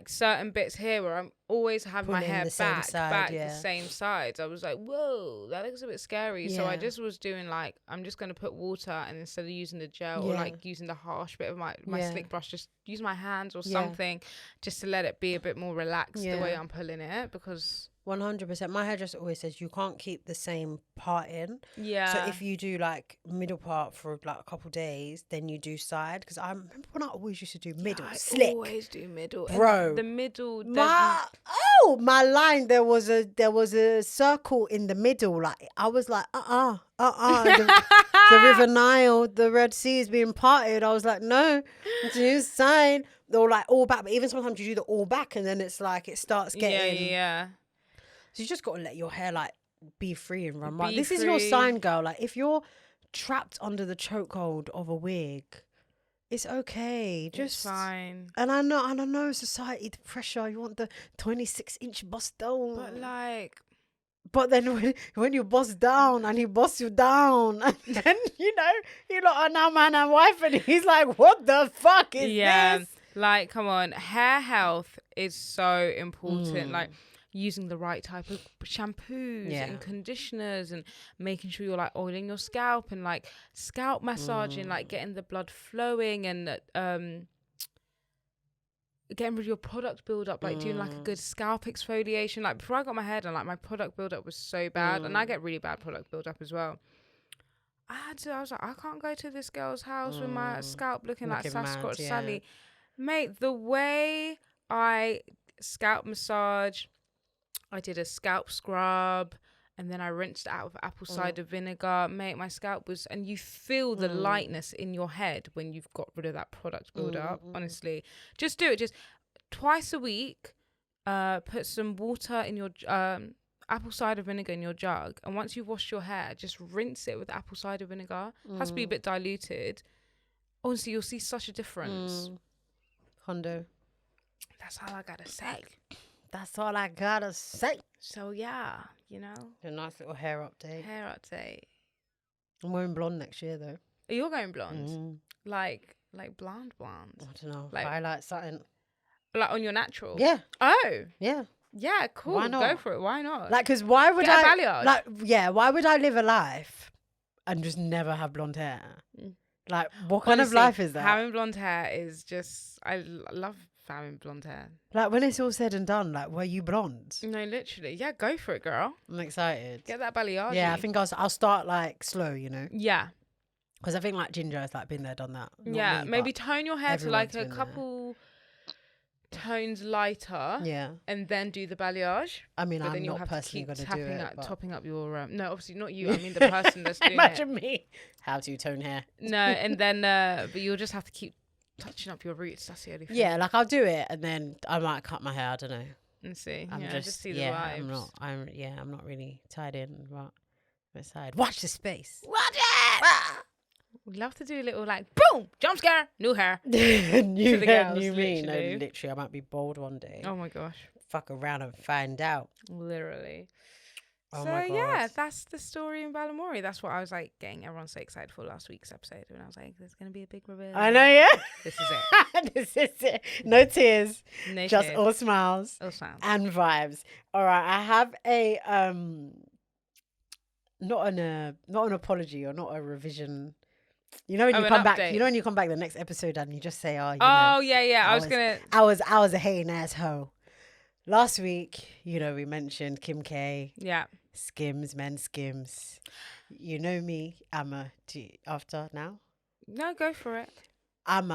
certain bits here where I'm always having my hair back the same sides. I was like, whoa, that looks a bit scary. So I just was doing like, I'm just going to put water and instead of using the gel or like using the harsh bit of my slick brush, just use my hands or something just to let it be a bit more relaxed the way I'm pulling it because... 100%. My hairdresser always says you can't keep the same part in. Yeah. So if you do like middle part for like a couple days, then you do side. Because I remember when I always used to do middle, slick. I always do middle, bro. And the middle. My line. There was a circle in the middle. Like I was like, the River Nile, the Red Sea is being parted. I was like, no, do side or like all back. But even sometimes you do the all back, and then it's like it starts getting So you just got to let your hair like be free and run wild. This is your sign, girl. Like if you're trapped under the chokehold of a wig, it's okay. Just fine. And I know society, the pressure. You want the 26-inch bust down, but then when you bust down and he busts you down, and then you lot are now man and wife, and he's like, what the fuck is this? Like, come on, hair health is so important. Like. Using the right type of shampoos and conditioners and making sure you're like oiling your scalp and like scalp massaging, like getting the blood flowing and getting rid of your product buildup, like doing like a good scalp exfoliation. Like before I got my hair done, like my product buildup was so bad and I get really bad product buildup as well. I was like, I can't go to this girl's house with my scalp looking like Sasquatch Sally. Mate, the way I scalp massage, I did a scalp scrub and then I rinsed it out with apple cider vinegar. Mate, my scalp was... And you feel the lightness in your head when you've got rid of that product build-up. Honestly. Just do it. Just twice a week, put some water in your... apple cider vinegar in your jug. And once you've washed your hair, just rinse it with apple cider vinegar. It has to be a bit diluted. Honestly, you'll see such a difference. Hondo. That's all I gotta say. That's all I gotta say. So yeah, a nice little hair update. I'm wearing blonde next year though. You're going blonde? Like blonde? I don't know. Like highlight something. Like on your natural? Yeah. Oh. Yeah. Yeah, cool. Why not? Go for it. Why not? Like, because why would why would I live a life and just never have blonde hair? Like, what kind of life is that? Having blonde hair is just, I love having blonde hair. Like, when it's all said and done, like, were you blonde? No, literally. Yeah, go for it, girl. I'm excited. Get that balayage. Yeah, I think I'll start, like, slow, you know? Yeah. Because I think, like, Ginger has, like, been there, done that. Not Yeah, me, maybe but tone your hair to, like, everyone's a been couple tones lighter. Yeah. And then do the balayage. I mean, But then I'm you'll not have to personally keep going to do it. tapping but topping up your... no, obviously not you. I mean the person that's doing Imagine it. me. How to tone hair. No, and then... but you'll just have to keep touching up your roots. That's the only thing. Yeah, like, I'll do it, and then I might cut my hair. I don't know. And see. I'm just see the yeah, vibes. I'm not really tied in, but I'm excited. Watch the space. Watch it! We'd love to do a little, like, boom! Jump scare! New hair. New the hair, girls, new me. No, literally. literally, I might be bald one day. Oh, my gosh. Fuck around and find out. Literally. Oh So my God. yeah, that's the story in Balamory. That's what I was like getting everyone so excited for last week's episode when I was like, "There's gonna be a big reveal." I know, yeah. This is it. This is it. No tears, No just tears. all smiles All sounds. and vibes. All right, I have a not an apology or not a revision. You know when you an come back. update. You know when you come back the next episode and you just say, "Oh, you Oh know, yeah. I I was I was a hating asshole." Last week, you know, we mentioned Kim K, yeah. Skims, men Skims. You know me, after now. No, go for it. Let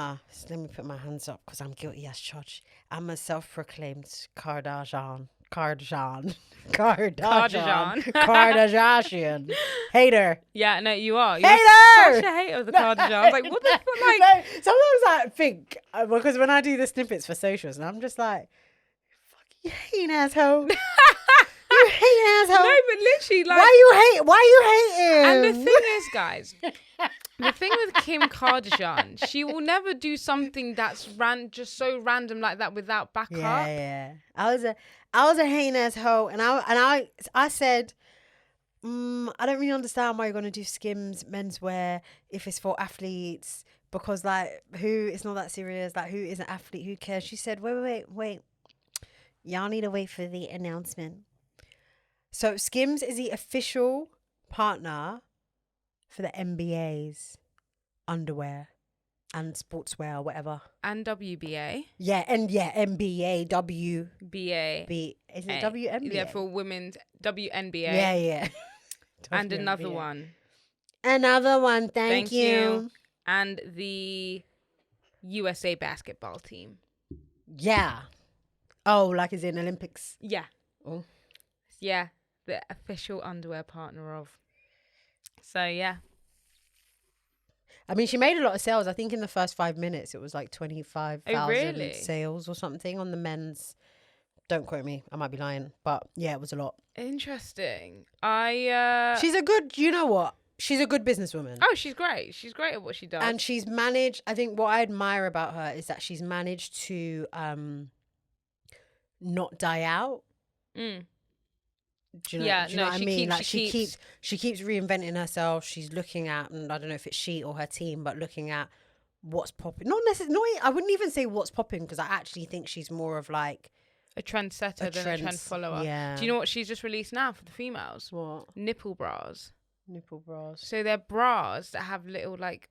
me put my hands up because I'm guilty as charged. I'm a self-proclaimed Kardashian. Hater. Yeah, no, you are. You're Hater! such a hater of the Kardashian. I was like, what the fuck? Like, No, sometimes I think, because when I do the snippets for socials, and I'm just like, fuck you hating asshole. You hating asshole. no, but literally, like, Why you hating? and the thing is, guys, the thing with Kim Kardashian, she will never do something that's just so random like that without backup. Yeah. I was a hating asshole, and I said, I don't really understand why you're gonna do Skims menswear if it's for athletes, because like it's not that serious. Like, who is an athlete? Who cares? She said, wait. Y'all need to wait for the announcement. So Skims is the official partner for the NBA's underwear and sportswear or whatever. And WBA. Yeah, NBA, BA. is it WNBA? Yeah, for women's WNBA. Yeah. And another WNBA. one. Another one, thank you. And the USA basketball team. Yeah. Oh, like is in Olympics. Yeah. Oh. Yeah. The official underwear partner of. So, yeah. I mean, she made a lot of sales. I think in the first 5 minutes, it was like 25,000 really? sales or something on the men's. Don't quote me. I might be lying. But yeah, it was a lot. Interesting. She's a good, you know what? She's a good businesswoman. Oh, she's great. She's great at what she does. And she's managed, I think what I admire about her is that she's managed to not die out. Mm. Do you know, Yeah, do you know no, what I she mean? keeps- Like she keeps- she keeps reinventing herself. She's looking at, and I don't know if it's she or her team, but looking at what's popping. Not necessarily. I wouldn't even say what's popping, because I actually think she's more of like a trendsetter than a trend follower. Yeah. Do you know what she's just released now for the females? What? Nipple bras. Nipple bras. So they're bras that have little like.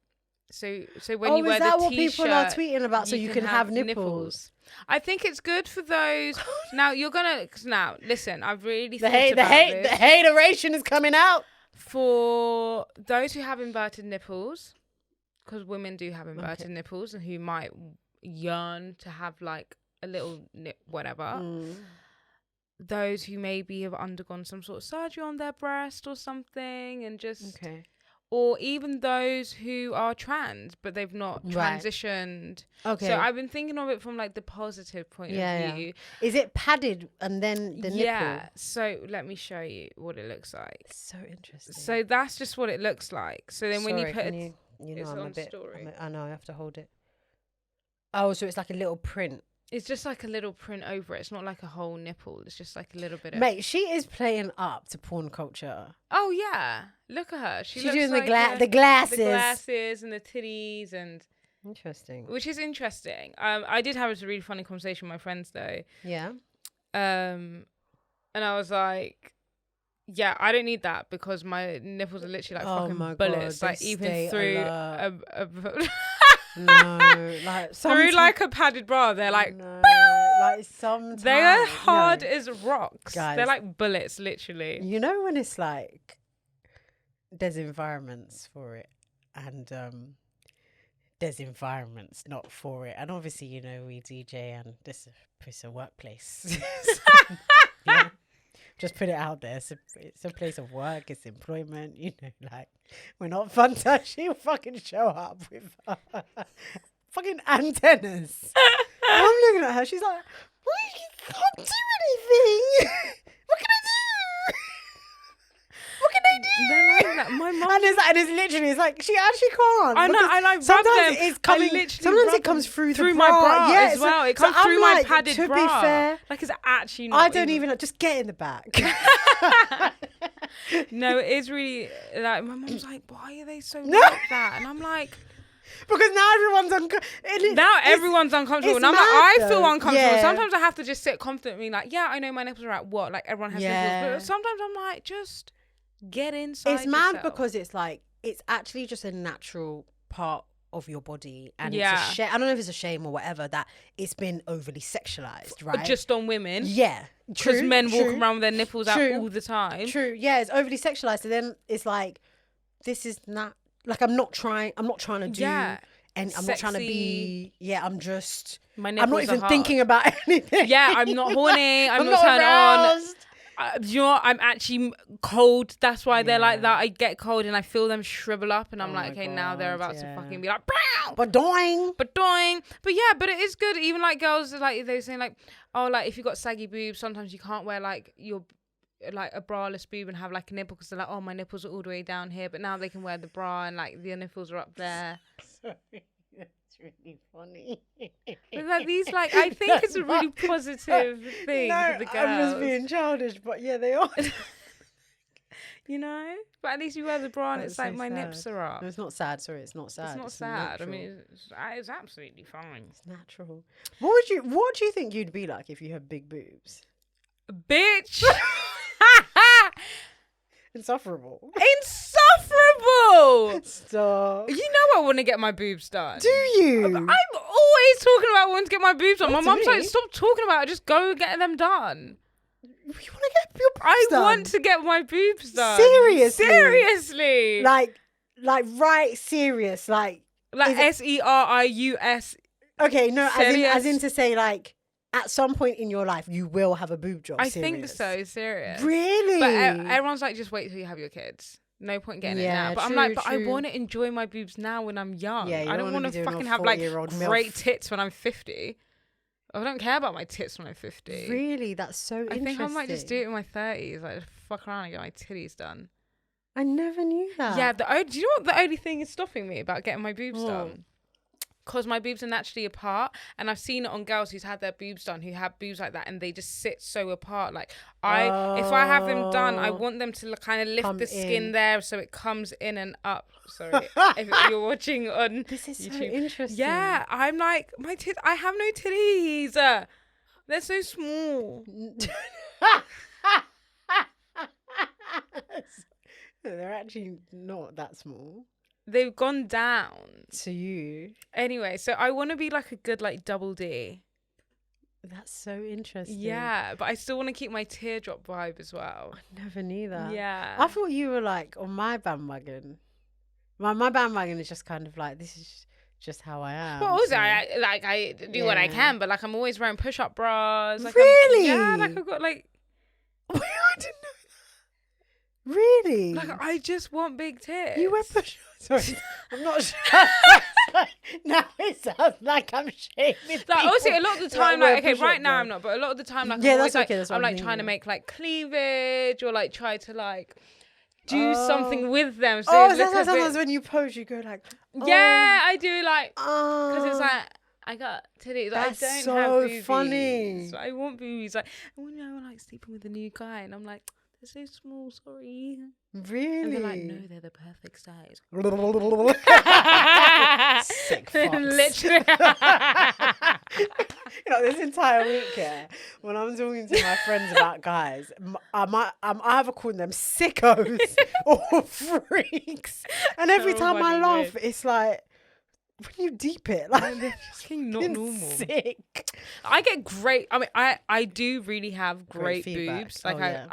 So when you wear is that the what t-shirt, people are tweeting about? So you can have nipples. I think it's good for those. Now you're gonna. Cause now listen, I've really The thought about the this. hateration is coming out. For those who have inverted nipples, because women do have inverted nipples, and who might yearn to have like a little nip, whatever. Those who maybe have undergone some sort of surgery on their breast or something, and just or even those who are trans but they've not transitioned. Okay. So I've been thinking of it from like the positive point of view. Is it padded and then the nipple? Yeah. So let me show you what it looks like. So interesting. So that's just what it looks like. So then when you put you know, it's I'm on a bit. story. I know I have to hold it. Oh, so it's like a little print. It's just like a little print over it. It's not like a whole nipple. It's just like a little bit of... Mate, she is playing up to porn culture. Oh, yeah. Look at her. She's looks doing like the glasses. The glasses and the titties and... Interesting. Which is interesting. I did have a really funny conversation with my friends, though. Yeah. And I was like... Yeah, I don't need that because my nipples are literally like fucking bullets. God, like even through a No, like through like a padded bra, they're like, no, like sometimes they are hard no. as rocks. Guys, they're like bullets, literally. You know when it's like there's environments for it and there's environments not for it, and obviously you know we DJ and this is a workplace. So, yeah. Just put it out there. It's a place of work. It's employment. You know, like we're not fun to she'll fucking show up with fucking antennas. I'm looking at her. She's like, well, you can't do anything. What can I do? What can I do? They're like that. My mum. And it's literally, it's like she actually can't. I know. I like rub sometimes them. it's coming. Sometimes it comes through the my bra yeah, as well. It comes so through I'm my like, padded to bra. be fair, like it's actually not. I don't even just get in the back. No, it is really like my mum's like, why are they so like that? And I'm like, because now everyone's uncomfortable. Everyone's uncomfortable, and I'm like, mad, I feel though. uncomfortable. Yeah. Sometimes I have to just sit confidently, like, yeah, I know my nipples are at what, like everyone has Yeah. nipples, but sometimes I'm like, just get inside. It's mad yourself. because it's like it's actually just a natural part of your body, and Yeah. it's a shame. I don't know if it's a shame or whatever that it's been overly sexualized, right? Just on women, yeah, because men walk around with their nipples out True. all the time. True, yeah, it's overly sexualized, and then it's like this is not like I'm not trying to do. Yeah. And I'm not trying to be. Yeah, I'm just. My I'm nipples not even are hard. thinking about anything. Yeah, I'm not horny. I'm not not turned on. aroused. You know what? I'm actually cold. That's why they're like Yeah. that. I get cold and I feel them shrivel up, and I'm Oh like, my okay, now they're God, about to yeah. fucking be like, Brow! But doing. But doing. But yeah, but it is good. Even like girls, like they're saying like, oh, like if you got saggy boobs, sometimes you can't wear like your like a braless boob and have like a nipple because they're like, oh, my nipples are all the way down here. But now they can wear the bra and like the nipples are up there. Sorry, that's really funny. But like these, like I think it's a really positive thing for the girls. I'm just being childish, but yeah, they are. You know, but at least you wear the bra and That's it's like so my sad. nips are up. No, it's not sad. Sorry, it's not sad. It's not sad. I natural. mean, it's absolutely fine. It's natural. What do you think you'd be like if you had big boobs? Bitch. Insufferable. Insufferable. Stop. You know I want to get my boobs done. Do you? I'm always talking about wanting to get my boobs done. My Not to mum's like, me. stop talking about it. Just go get them done. You want to get your boobs I done? want to get my boobs done. Seriously? Seriously. like right serious like Serious. okay no Serious? as in to say like at some point in your life you will have a boob job. I think serious. so. Serious. Really? But everyone's like, just wait till you have your kids. No point getting it Yeah, now. But I'm true, like, but I true. want to enjoy my boobs now when I'm young. Yeah, you I don't don't wanna want be to doing fucking a have like 40-year-old great MILF. tits when I'm 50. I don't care about my tits when I'm 50. Really? That's so I interesting. think I might just do it in my 30s. Like, just fuck around and get my titties done. I never knew that. Yeah, do you know what the only thing is stopping me about getting my boobs What? done? Because my boobs are naturally apart, and I've seen it on girls who's had their boobs done who have boobs like that, and they just sit so apart. Like if I have them done, I want them to kind of lift Come the skin in. there so it comes in and up. Sorry, if you're watching on This is so YouTube. interesting. Yeah, I'm like my tits. I have no titties. They're so small. They're actually not that small They've gone down. to you. Anyway, so I want to be like a good like double D. That's so interesting. Yeah, but I still want to keep my teardrop vibe as well. I never knew that. Yeah. I thought you were like on my bandwagon. My bandwagon is just kind of like, this is just how I am. But also, so- I do what I Yeah. can, but like I'm always wearing push-up bras. Like, Really? Yeah, like I've got like I didn't know that. Really? Like I just want big tits. You wear push. Sorry, I'm not sure. Now it sounds like I'm shaming. Like obviously a lot of the people time, that wear like okay, push-up right now bras. I'm not, but a lot of the time, like Yeah, I'm that's always, okay, like, that's what I'm I'm like thinking, trying to yeah. make like cleavage or like try to like do something with them. So Oh, it look that's a why sometimes bit- when you pose, you go like, yeah, I do like oh, because it's like I got titties. That's I don't so have boobies. funny. So I want boobies. Like I want to know, like sleeping with a new guy, and I'm like, they're so small. Sorry. really? And they're like, no, they're the perfect size. Sick fucks. Literally. You know, this entire week, yeah, when I'm talking to my friends about guys, I either call them sickos or freaks. And every time I Everybody laugh, would. it's like, when you deep it, like they're just not it's normal. sick. I get great. I mean, I do really have great feedback. boobs. Like Oh, yeah.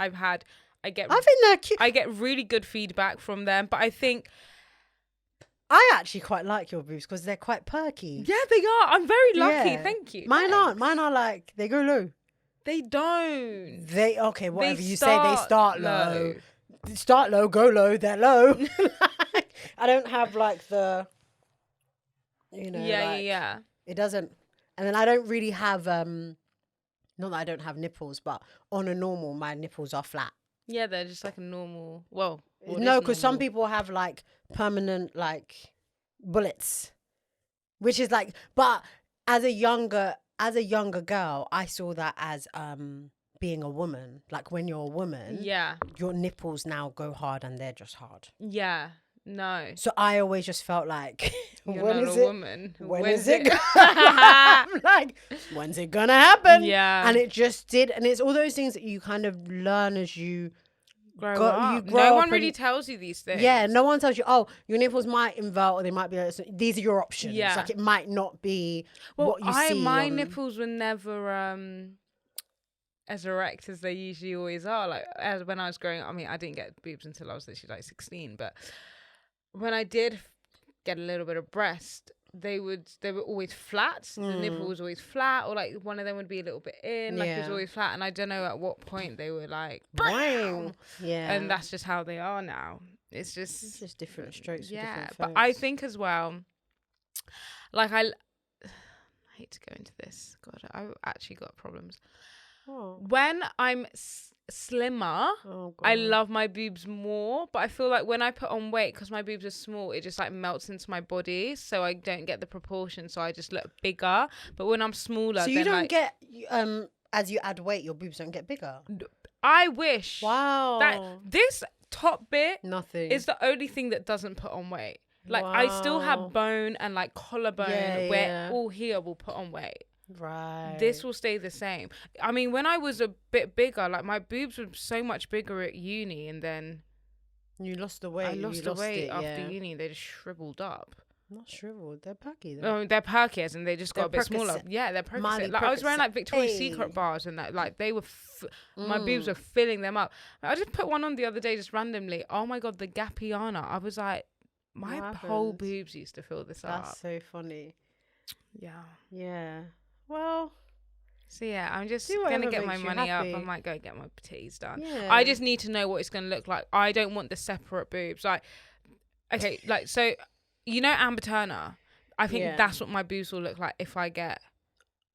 I get I think they're cute. I get really good feedback from them. But I think I actually quite like your boobs because they're quite perky. yeah, they are. I'm very lucky. Yeah. Thank you. Mine Thanks. aren't. Mine are like they go low. They don't. They okay. Whatever you say, they start start low. Start low, go low. They're low. I don't have like the, you know. Yeah. It doesn't, and then I don't really have not that I don't have nipples, but on a normal, my nipples are flat. Yeah, they're just like a normal. Well, No, because some people have like permanent like bullets, which is like. But as a younger girl, I saw that as being a woman. Like when you're a woman, Yeah. your nipples now go hard and they're just hard. Yeah. No. So I always just felt like, You're when not is a it? woman. When is it? I'm like, when's it gonna happen? Yeah. And it just did. And it's all those things that you kind of learn as you grow Go- up. you grow No up one really and- tells you these things. Yeah, no one tells you, oh, your nipples might invert or they might be like, so these are your options. Yeah. Like it might not be Well, what you see. my on- nipples were never as erect as they usually always are. Like as when I was growing up, I mean, I didn't get boobs until I was literally like 16. But when I did get a little bit of breast, they were always flat. The nipple was always flat, or like one of them would be a little bit in. Like it was Yeah. always flat, and I don't know at what point they were like, Wow. Yeah. and that's just how they are now. It's just different strokes. yeah. For different But I folks. think as well, like I hate to go into this. God, I've actually got problems. Oh, When I'm slimmer, oh God. I love my boobs more, but I feel like when I put on weight, because my boobs are small, it just like melts into my body, so I don't get the proportion, so I just look bigger. But when I'm smaller, So you then don't like, get as you add weight, your boobs don't get bigger. I wish Wow. that this top bit Nothing. is the only thing that doesn't put on weight. Like I still Wow. have bone and like collarbone Yeah, where yeah. all here will put on weight. right. This will stay the same. I mean, when I was a bit bigger, like my boobs were so much bigger at uni, and then You lost the weight. I lost the weight it, after yeah. uni. They just shriveled up. Not shriveled. They're perky though. Oh, they're perky, as in they just got a They're bit smaller. Percocet. Yeah, they're Percocet. Miley Like I was wearing Percocet. like Victoria's Hey. Secret bars and that, like they were, my boobs were filling them up. I just put one on the other day just randomly. Oh my God, the Gapiana. I was like, my What whole happened? boobs used to fill this up. That's so funny. Yeah. Yeah. Well, So yeah, I'm just Do gonna whatever get my makes you money up. happy. I might go get my titties done. yeah. I just need to know what it's gonna look like. I don't want the separate boobs. Like, okay, like so, you know Amber Turner. I think Yeah. that's what my boobs will look like if I get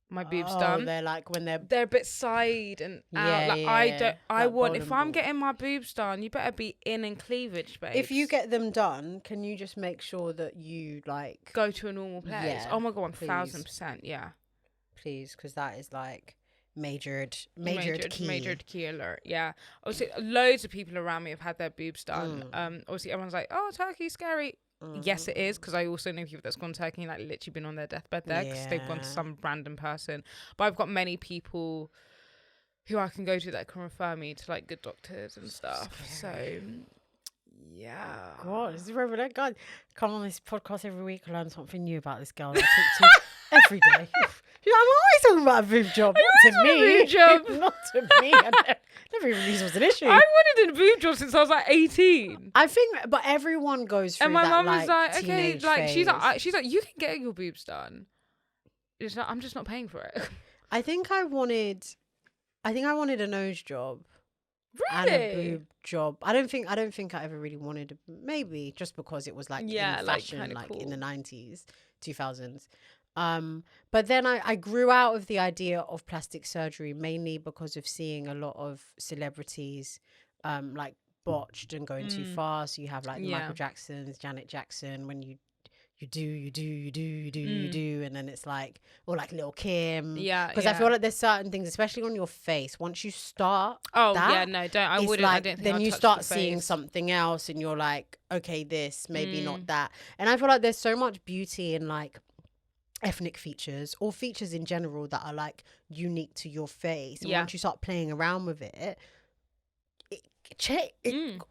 my boobs Oh, done. they're like when they're. They're a bit side and out. Yeah, Like yeah, I yeah. don't. I Like want if bottom I'm ball. getting my boobs done, you better be in and cleavage, babe. If you get them done, can you just make sure that you like, go to a normal place. Yeah, Oh my God, please. 1000%. Yeah. please, because that is like majored key. Majored key alert. Yeah. Obviously, loads of people around me have had their boobs done. Obviously, everyone's like, "Oh, Turkey's scary." Yes, it is, because I also know people that's gone to Turkey and like literally been on their deathbed there because they've gone to Yeah. some random person. But I've got many people who I can go to that can refer me to like good doctors and stuff. So, yeah. God, this is where that guy come on this podcast every week, learn something new about this girl that I talk to every day. I'm always talking about a boob job, not to me. boob job. Not to me. I never even knew this was an issue. I wanted a boob job since I was like 18. I think, but everyone goes through And my that, mum was like, okay, teenage like she's phase. like, you can get your boobs done. It's not, I'm just not paying for it. I think I wanted a nose job and a Really? boob job. I don't think I ever really wanted maybe just because it was like Yeah, in like, fashion, kinda like cool. in the 90s, 2000s. But then I grew out of the idea of plastic surgery mainly because of seeing a lot of celebrities like botched and going too far. So you have like the Yeah. Michael Jacksons, Janet Jackson, when you do, and then it's like, or like Lil Kim. Yeah, Because I yeah. feel like there's certain things, especially on your face, once you start Oh that, yeah, no, don't. I it's wouldn't. like, I don't think then I'd you touch start the seeing face. something else and you're like, okay, this, maybe not that. And I feel like there's so much beauty in like ethnic features or features in general that are like unique to your face. And Yeah. once you start playing around with it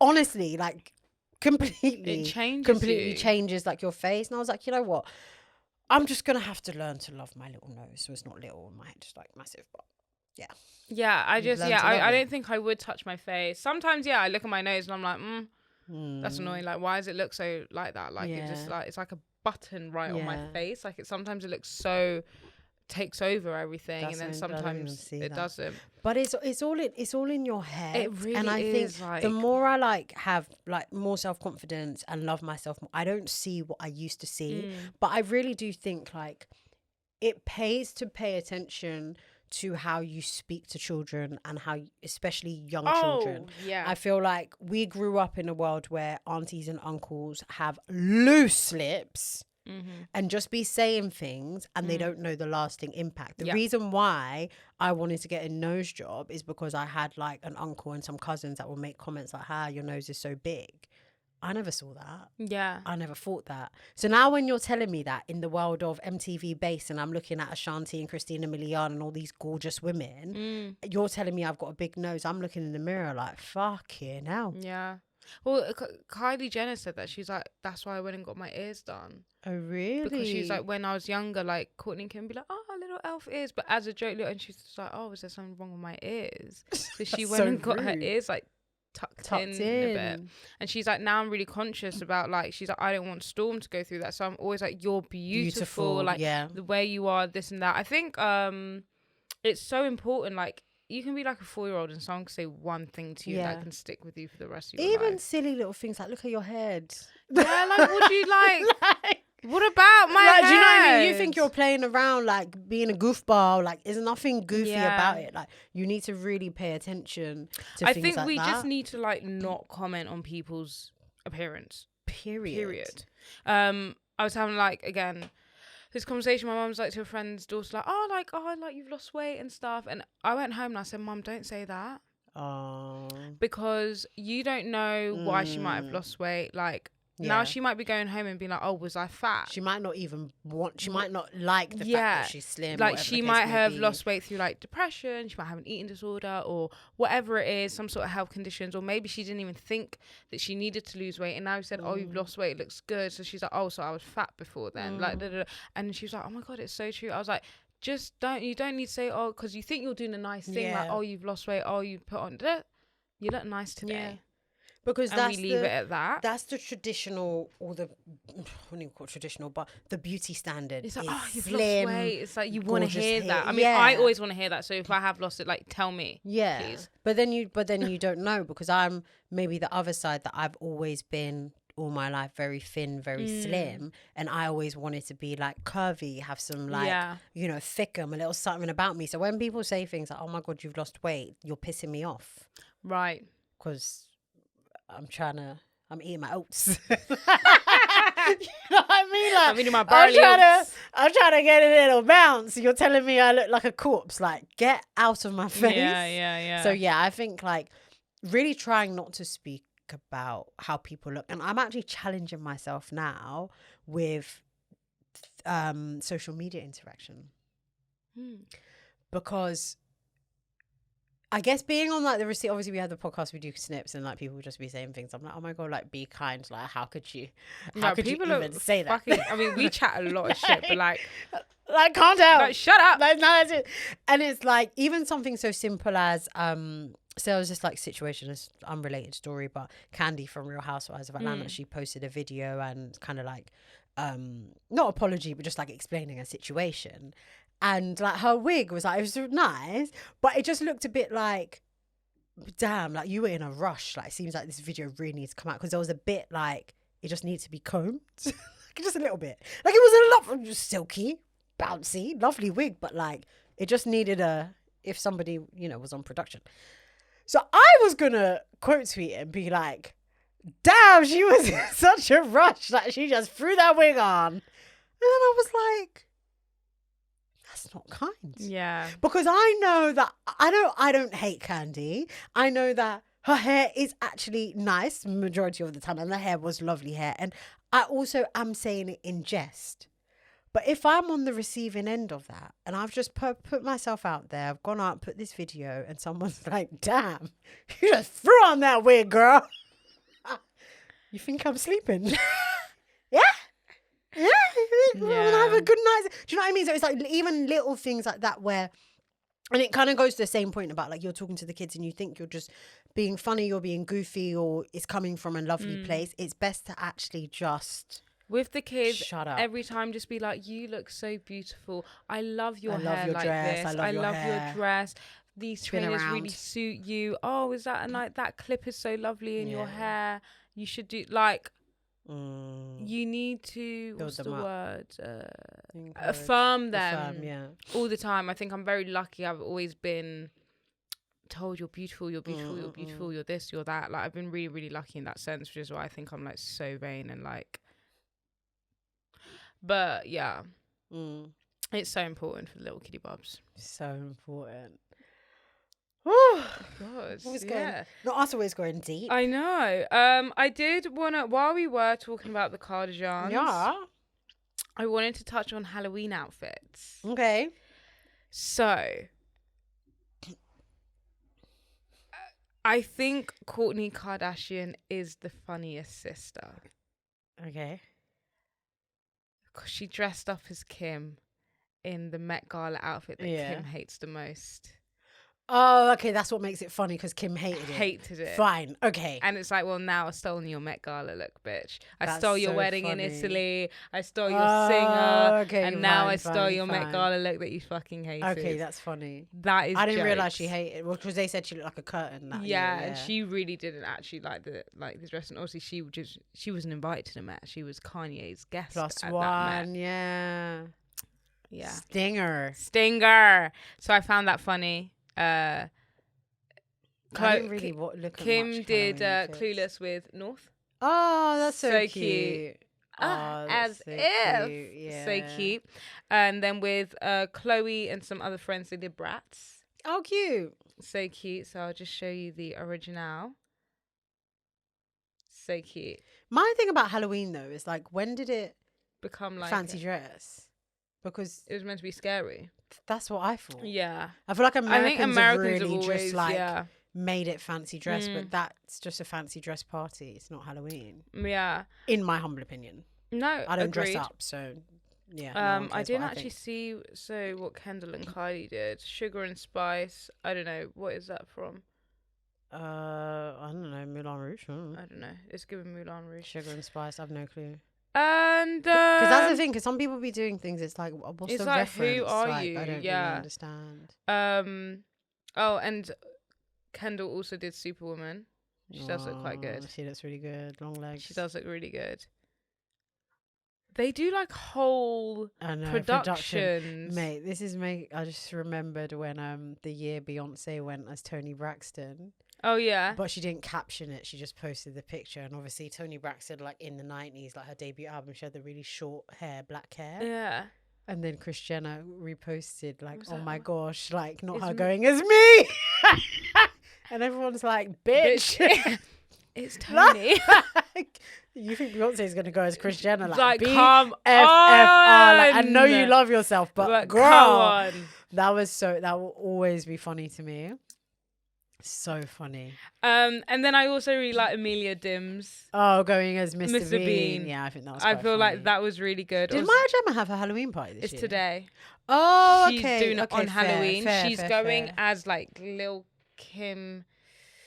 honestly, like completely It changes completely you. changes like your face. And I was like, you know what? I'm just gonna have to learn to love my little nose. So it's not little in my head, just like massive. But Yeah, I You've just, learned to love I it. don't think I would touch my face. Sometimes, I look at my nose and I'm like, that's annoying. Like, why does it look so like that? Like, it just like, it's like a button right on my face. Like, sometimes it looks so, takes over everything. And then sometimes it doesn't. But it's all in your head. It really and I is, think like, the more I like have like more self-confidence and love myself more, I don't see what I used to see. But I really do think like it pays to pay attention to how you speak to children and how especially young children. Yeah. I feel like we grew up in a world where aunties and uncles have loose lips and just be saying things and they don't know the lasting impact. The reason why I wanted to get a nose job is because I had like an uncle and some cousins that would make comments like, your nose is so big. I never saw that. Yeah. I never thought that. So now when you're telling me that in the world of MTV Base and I'm looking at Ashanti and Christina Milian and all these gorgeous women, you're telling me I've got a big nose. I'm looking in the mirror like, fucking hell. Yeah. Well, Kylie Jenner said that. She's like, that's why I went and got my ears done. Oh, really? Because she's like, when I was younger, like, Courtney can be like, little elf ears. But as a joke, and she's just like, is there something wrong with my ears? So she went and got her ears, like, tucked in a bit. And she's like, now I'm really conscious about, like, she's like, I don't want Storm to go through that. So I'm always like, you're beautiful. Like, the way you are, this and that. I think it's so important, like, you can be like a 4-year-old and someone can say one thing to you that can stick with you for the rest of your life. Even silly little things like, look at your head. Yeah, like, would you like, what about my head? Do you know what I mean? You think you're playing around, like, being a goofball. Like, there's nothing goofy about it. Like, you need to really pay attention to things like that. I think we just need to, like, not comment on people's appearance. Period. I was having, like, again, this conversation, my mum's like to a friend's daughter, like, you've lost weight and stuff. And I went home and I said, Mum, don't say that. Because you don't know why she might have lost weight. Like, now she might be going home and being like, was I fat? She might not even want, she might not like the fact that she's slim. Like, she might have lost weight through, like, depression. She might have an eating disorder or whatever it is, some sort of health conditions. Or maybe she didn't even think that she needed to lose weight. And now you said, you've lost weight. It looks good. So she's like, so I was fat before then. Like, and she was like, oh my God, it's so true. I was like, you don't need to say, because you think you're doing a nice thing. Like, you've lost weight. You put on, you look nice today. Yeah. Because we leave it at that. That's the traditional, or the, I wouldn't even call it traditional, but the beauty standard. It's like, you've slim, lost weight. It's like, you want to hear that. I mean, Yeah. I always want to hear that. So if I have lost it, like, tell me. Yeah. Please. But then you don't know, because I'm maybe the other side, that I've always been all my life very thin, very slim. And I always wanted to be like curvy, have some like, thickum, a little something about me. So when people say things like, oh my God, you've lost weight, you're pissing me off. Right. Because I'm eating my oats. You know what I mean? Like, I'm eating my barley oats. I'm trying to get a little bounce. You're telling me I look like a corpse. Like, get out of my face. Yeah. So yeah, I think like really trying not to speak about how people look. And I'm actually challenging myself now with social media interaction. Because I guess being on like the receipt, obviously we have the podcast, we do snips and like people will just be saying things. I'm like, oh my God, like be kind. Like, how could you even say that? I mean, we chat a lot of shit, but like calm down. Like, shut up. Like, no, that's it. And it's like, even something so simple as, so there was this like situation, this unrelated story, but Candy from Real Housewives of Atlanta, she posted a video and kind of like, not apology, but just like explaining a situation. And like her wig was like, it was nice, but it just looked a bit like, damn, like you were in a rush. Like, it seems like this video really needs to come out, because there was a bit like, it just needs to be combed. Just a little bit. Like, it was a lot, just silky, bouncy, lovely wig, but like, it just needed if somebody, was on production. So I was gonna quote tweet it and be like, damn, she was in such a rush. Like, she just threw that wig on. And then I was like, that's not kind. Yeah. Because I know that I don't hate Candy. I know that her hair is actually nice majority of the time, and the hair was lovely hair. And I also am saying it in jest. But if I'm on the receiving end of that, and I've just put myself out there, I've gone out, put this video, and someone's like, damn, you just threw on that wig, girl. You think I'm sleeping? Yeah? Yeah, have a good night. Do you know what I mean? So it's like even little things like that where, and it kind of goes to the same point about like you're talking to the kids and you think you're just being funny, you're being goofy, or it's coming from a lovely place. It's best to actually just with the kids, shut up. Every time just be like, you look so beautiful. I love your hair love your like dress. this. I love your your hair. dress. These Spin trainers around. really suit you. Oh, is that a night? That clip is so lovely in your Yeah. hair. You should do like. You need to Build what's them the up. word? Affirm them Affirm, all the time. I think I'm very lucky. I've always been told you're beautiful, you're beautiful, you're beautiful, you're this, you're that. Like I've been really, really lucky in that sense, which is why I think I'm like so vain and like. But yeah, it's so important for the little kitty bubs. So important. God, Always yeah. going, not us always going deep. I know. I did wanna while we were talking about the cardigans. Yeah. I wanted to touch on Halloween outfits. Okay. So, I think Kourtney Kardashian is the funniest sister. Okay. Because she dressed up as Kim in the Met Gala outfit that Kim hates the most. Oh, okay. That's what makes it funny because Kim hated it. Fine. Okay. And it's like, well, now I've stolen your Met Gala look, bitch. I That's stole your so wedding funny. in Italy. I stole your singer. Okay, and now I stole fine, your Met Gala look that you fucking hated. Okay, that's funny. That is I didn't jokes. realize she hated. Well, because they said she looked like a curtain. That Yeah, year, and she really didn't actually like the dress. And obviously, she wasn't invited to the Met. She was Kanye's guest. Plus at one. That Met. Yeah. Stinger. So I found that funny. I didn't really look at Kim much did Halloween outfits. Clueless with North. Oh, that's so cute. cute. As so if. cute. Yeah. So cute. And then with Chloe and some other friends, they did Brats. Oh, cute. So cute. So I'll just show you the original. So cute. My thing about Halloween, though, is like, when did it become like fancy dress? Because it was meant to be scary. That's what I thought. Yeah. I feel like Americans have really have always, just like made it fancy dress, but that's just a fancy dress party. It's not Halloween. Yeah. In my humble opinion. No, I don't dress up, so yeah. I didn't actually see what Kendall and Kylie did. Sugar and Spice. I don't know. What is that from? I don't know. Moulin Rouge. I don't know. It's given Moulin Rouge. Sugar and Spice. I've no clue. And because that's the thing. Because some people be doing things. It's like, what's it's the like, reference? who are like, you? I don't really understand. Oh, and Kendall also did Superwoman. She does look quite good. She looks really good. Long legs. She does look really good. They do like whole productions. Mate, I just remembered when the year Beyonce went as Toni Braxton. Oh yeah. But she didn't caption it. She just posted the picture. And obviously Toni Braxton, like in the 90s, like her debut album, she had the really short hair, black hair. Yeah. And then Kris Jenner reposted like, oh my gosh, like not It's her going as me. And everyone's like, bitch. It's Toni. You think Beyonce's gonna go as Kris Jenner? Like come on. Like, I know you love yourself, but girl, come on. That will always be funny to me. So funny. And then I also really like Amelia Dims. Oh, going as Mr. Bean. Yeah, I think that was quite funny. like that was really good. Did Maya Jama have a Halloween party this year? It's today. Oh, okay. She's doing it on Halloween. She's going as like Lil Kim.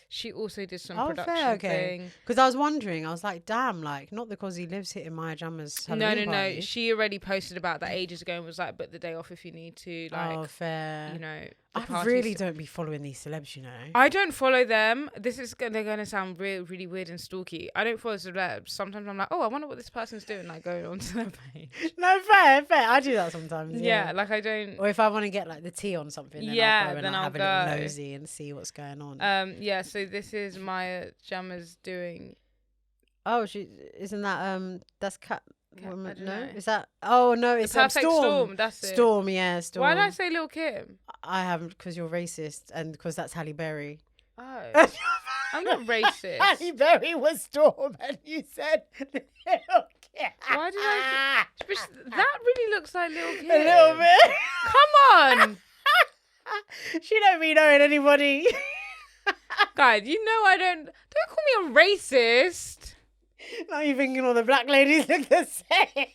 She also did some production thing. Because I was wondering, I was like, damn, like, not because he lives hitting Maya Jama's Halloween party. No. She already posted about that ages ago and was like, book the day off if you need to. Like, oh, fair. You know, I really don't be following these celebs, you know. I don't follow them. They're going to sound really weird and stalky. I don't follow celebs. Sometimes I'm like, oh, I wonder what this person's doing. Like, going onto their page. No, fair. I do that sometimes. Yeah, like I don't. Or if I want to get like the tea on something, then I'll go and have a little nosy and see what's going on. Yeah, so this is Maya Jama's doing. Oh, isn't that that's Cat. No, is that? Oh no, it's Perfect Storm. That's it. Storm, yeah, Storm. Why did I say Lil Kim? I haven't, because you're racist, and because that's Halle Berry. Oh, I'm not racist. Halle Berry was Storm, and you said Lil Kim. Why did I? That really looks like Lil Kim. A little bit. Come on. She don't be knowing anybody. God, you know I don't call me a racist. Now you're thinking all the black ladies look the same.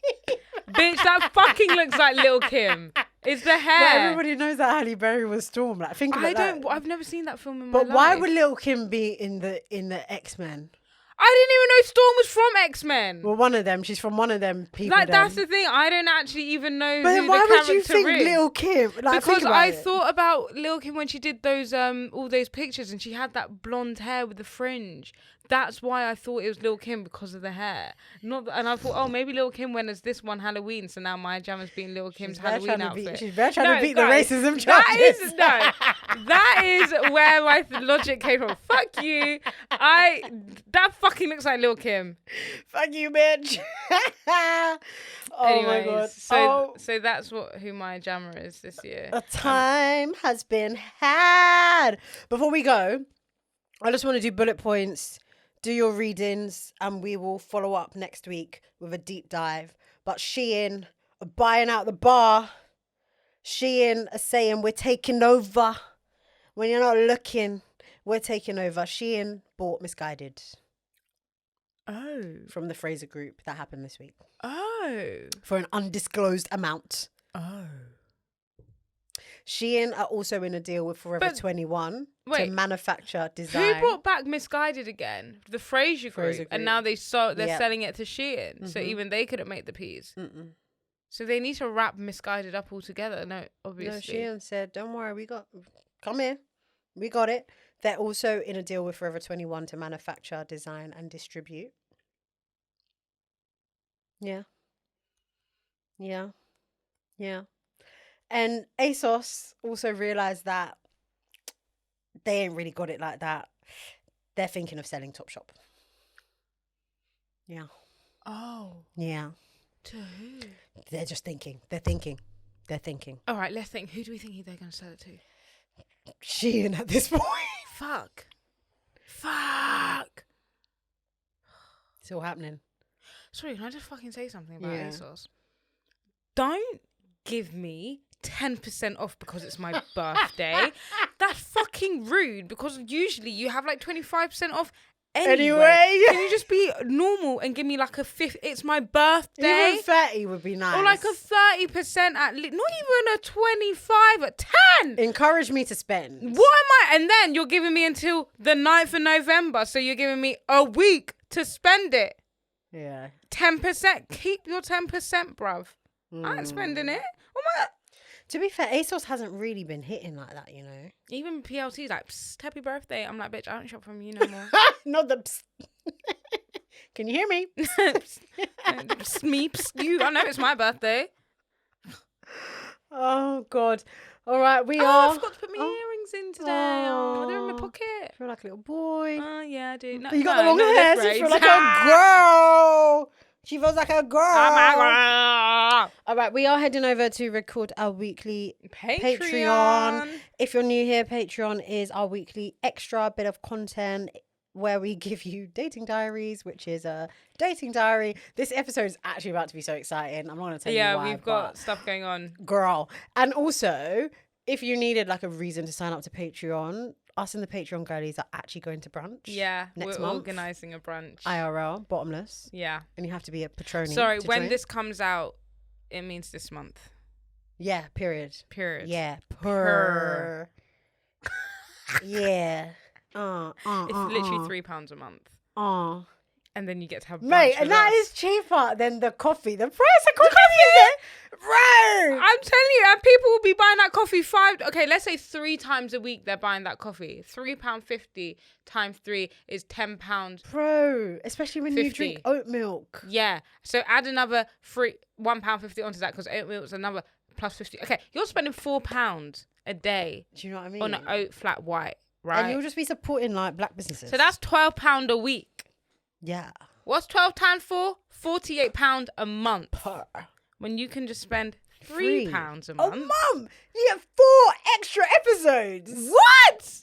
Bitch, that fucking looks like Lil' Kim. It's the But hair. everybody knows that Halle Berry was Storm. Like, think about that. I've never seen that film in my But life. why would Lil' Kim be in the X-Men? I didn't even know Storm was from X-Men. Well, one of them. She's from one of them people. Like, that's the thing. I don't actually even know But who then the why would character you think is. Lil' Kim? Like, Because I thought. thought about Lil' Kim when she did those all those pictures and she had that blonde hair with the fringe. That's why I thought it was Lil' Kim, because of the hair. And I thought, oh, maybe Lil' Kim went as this one Halloween, so now my jammer's being Lil' Kim's Halloween outfit. She's very trying to beat the racism charges. That is where my logic came from. Fuck you. That fucking looks like Lil' Kim. Fuck you, bitch. Oh Anyways, my god. So that's who my jammer is this year. A time has been had. Before we go, I just want to do bullet points. Do your readings, and we will follow up next week with a deep dive. But Shein are buying out the bar. Shein are saying we're taking over. When you're not looking, we're taking over. Shein bought Misguided. Oh. From the Fraser Group. That happened this week. Oh. For an undisclosed amount. Oh. Shein are also in a deal with Forever 21 to manufacture, design. Who brought back Misguided again? The Fraser Group. And now they're selling it to Shein. Mm-hmm. So even they couldn't make the peas. Mm-mm. So they need to wrap Misguided up all together. No, obviously. No, Shein said, don't worry, come here. We got it. They're also in a deal with Forever 21 to manufacture, design and distribute. Yeah. Yeah. Yeah. And ASOS also realised that they ain't really got it like that. They're thinking of selling Topshop. Yeah. Oh. Yeah. To who? They're just thinking. They're thinking. All right, let's think. Who do we think they're going to sell it to? Shein at this point. Fuck. It's all happening. Sorry, can I just fucking say something about ASOS? Don't give me 10% off because it's my birthday. That's fucking rude, because usually you have like 25% off anyway. Can you just be normal and give me like a 50? It's my birthday. Even 30 would be nice. Or like a 30% at least. Not even a 25, a 10. Encourage me to spend. What am I? And then you're giving me until the 9th of November. So you're giving me a week to spend it. Yeah. 10%. Keep your 10%, bruv. I ain't spending it. Oh my God. To be fair, ASOS hasn't really been hitting like that, you know. Even PLT's like, psst, happy birthday. I'm like, bitch, I don't shop from you no more. Not the psst. Can you hear me? Psst, psst, me, psst, you. I know it's my birthday. Oh, God. All right, I forgot to put my earrings in today. Oh, they're in my pocket. I feel like a little boy. Oh, yeah, I do. No, you got the long hair, so you feel like a girl. She feels like a girl. Oh my God. All right, we are heading over to record our weekly Patreon. If you're new here, Patreon is our weekly extra bit of content where we give you dating diaries, which is a dating diary. This episode is actually about to be so exciting. I'm not going to tell you why. Yeah, we've got stuff going on. Girl. And also, if you needed like a reason to sign up to Patreon, us and the Patreon girlies are actually going to brunch. Yeah, next we're month. organising a brunch. IRL, bottomless. Yeah. And you have to be a patroni. Sorry, when this comes out, it means this month. Yeah, period. Yeah, Purrr. Yeah. It's literally £3 a month. And then you get to have brunch. Mate, and that is cheaper than the coffee. The price of coffee is bro. I'm telling you, and people will be buying that coffee let's say 3 times a week they're buying that coffee. £3.50 times 3 is £10. Bro, especially when 50. you drink oat milk. Yeah. So add another £1.50 onto that, because oat milk's another plus 50. Okay, you're spending £4 a day. Do you know what I mean? On an oat flat white, right? And you'll just be supporting like black businesses. So that's £12 a week. Yeah. What's 12 times 4? £48 a month. Purrr. When you can just spend £3 a month. You get 4 extra episodes. What?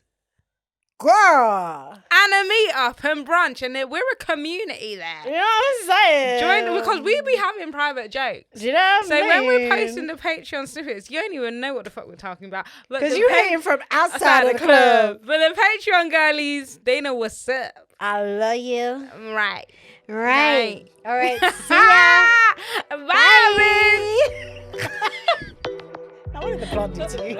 Girl. And a meet up and brunch, and we're a community there. You know what I'm saying? Join, because we be having private jokes. Do you know what I mean? When we're posting the Patreon snippets, you don't even know what the fuck we're talking about. Because you hating from outside the club. But the Patreon girlies, they know what's up. I love you. Right. Right. All right. See ya. Bye. I wanted the blondie too.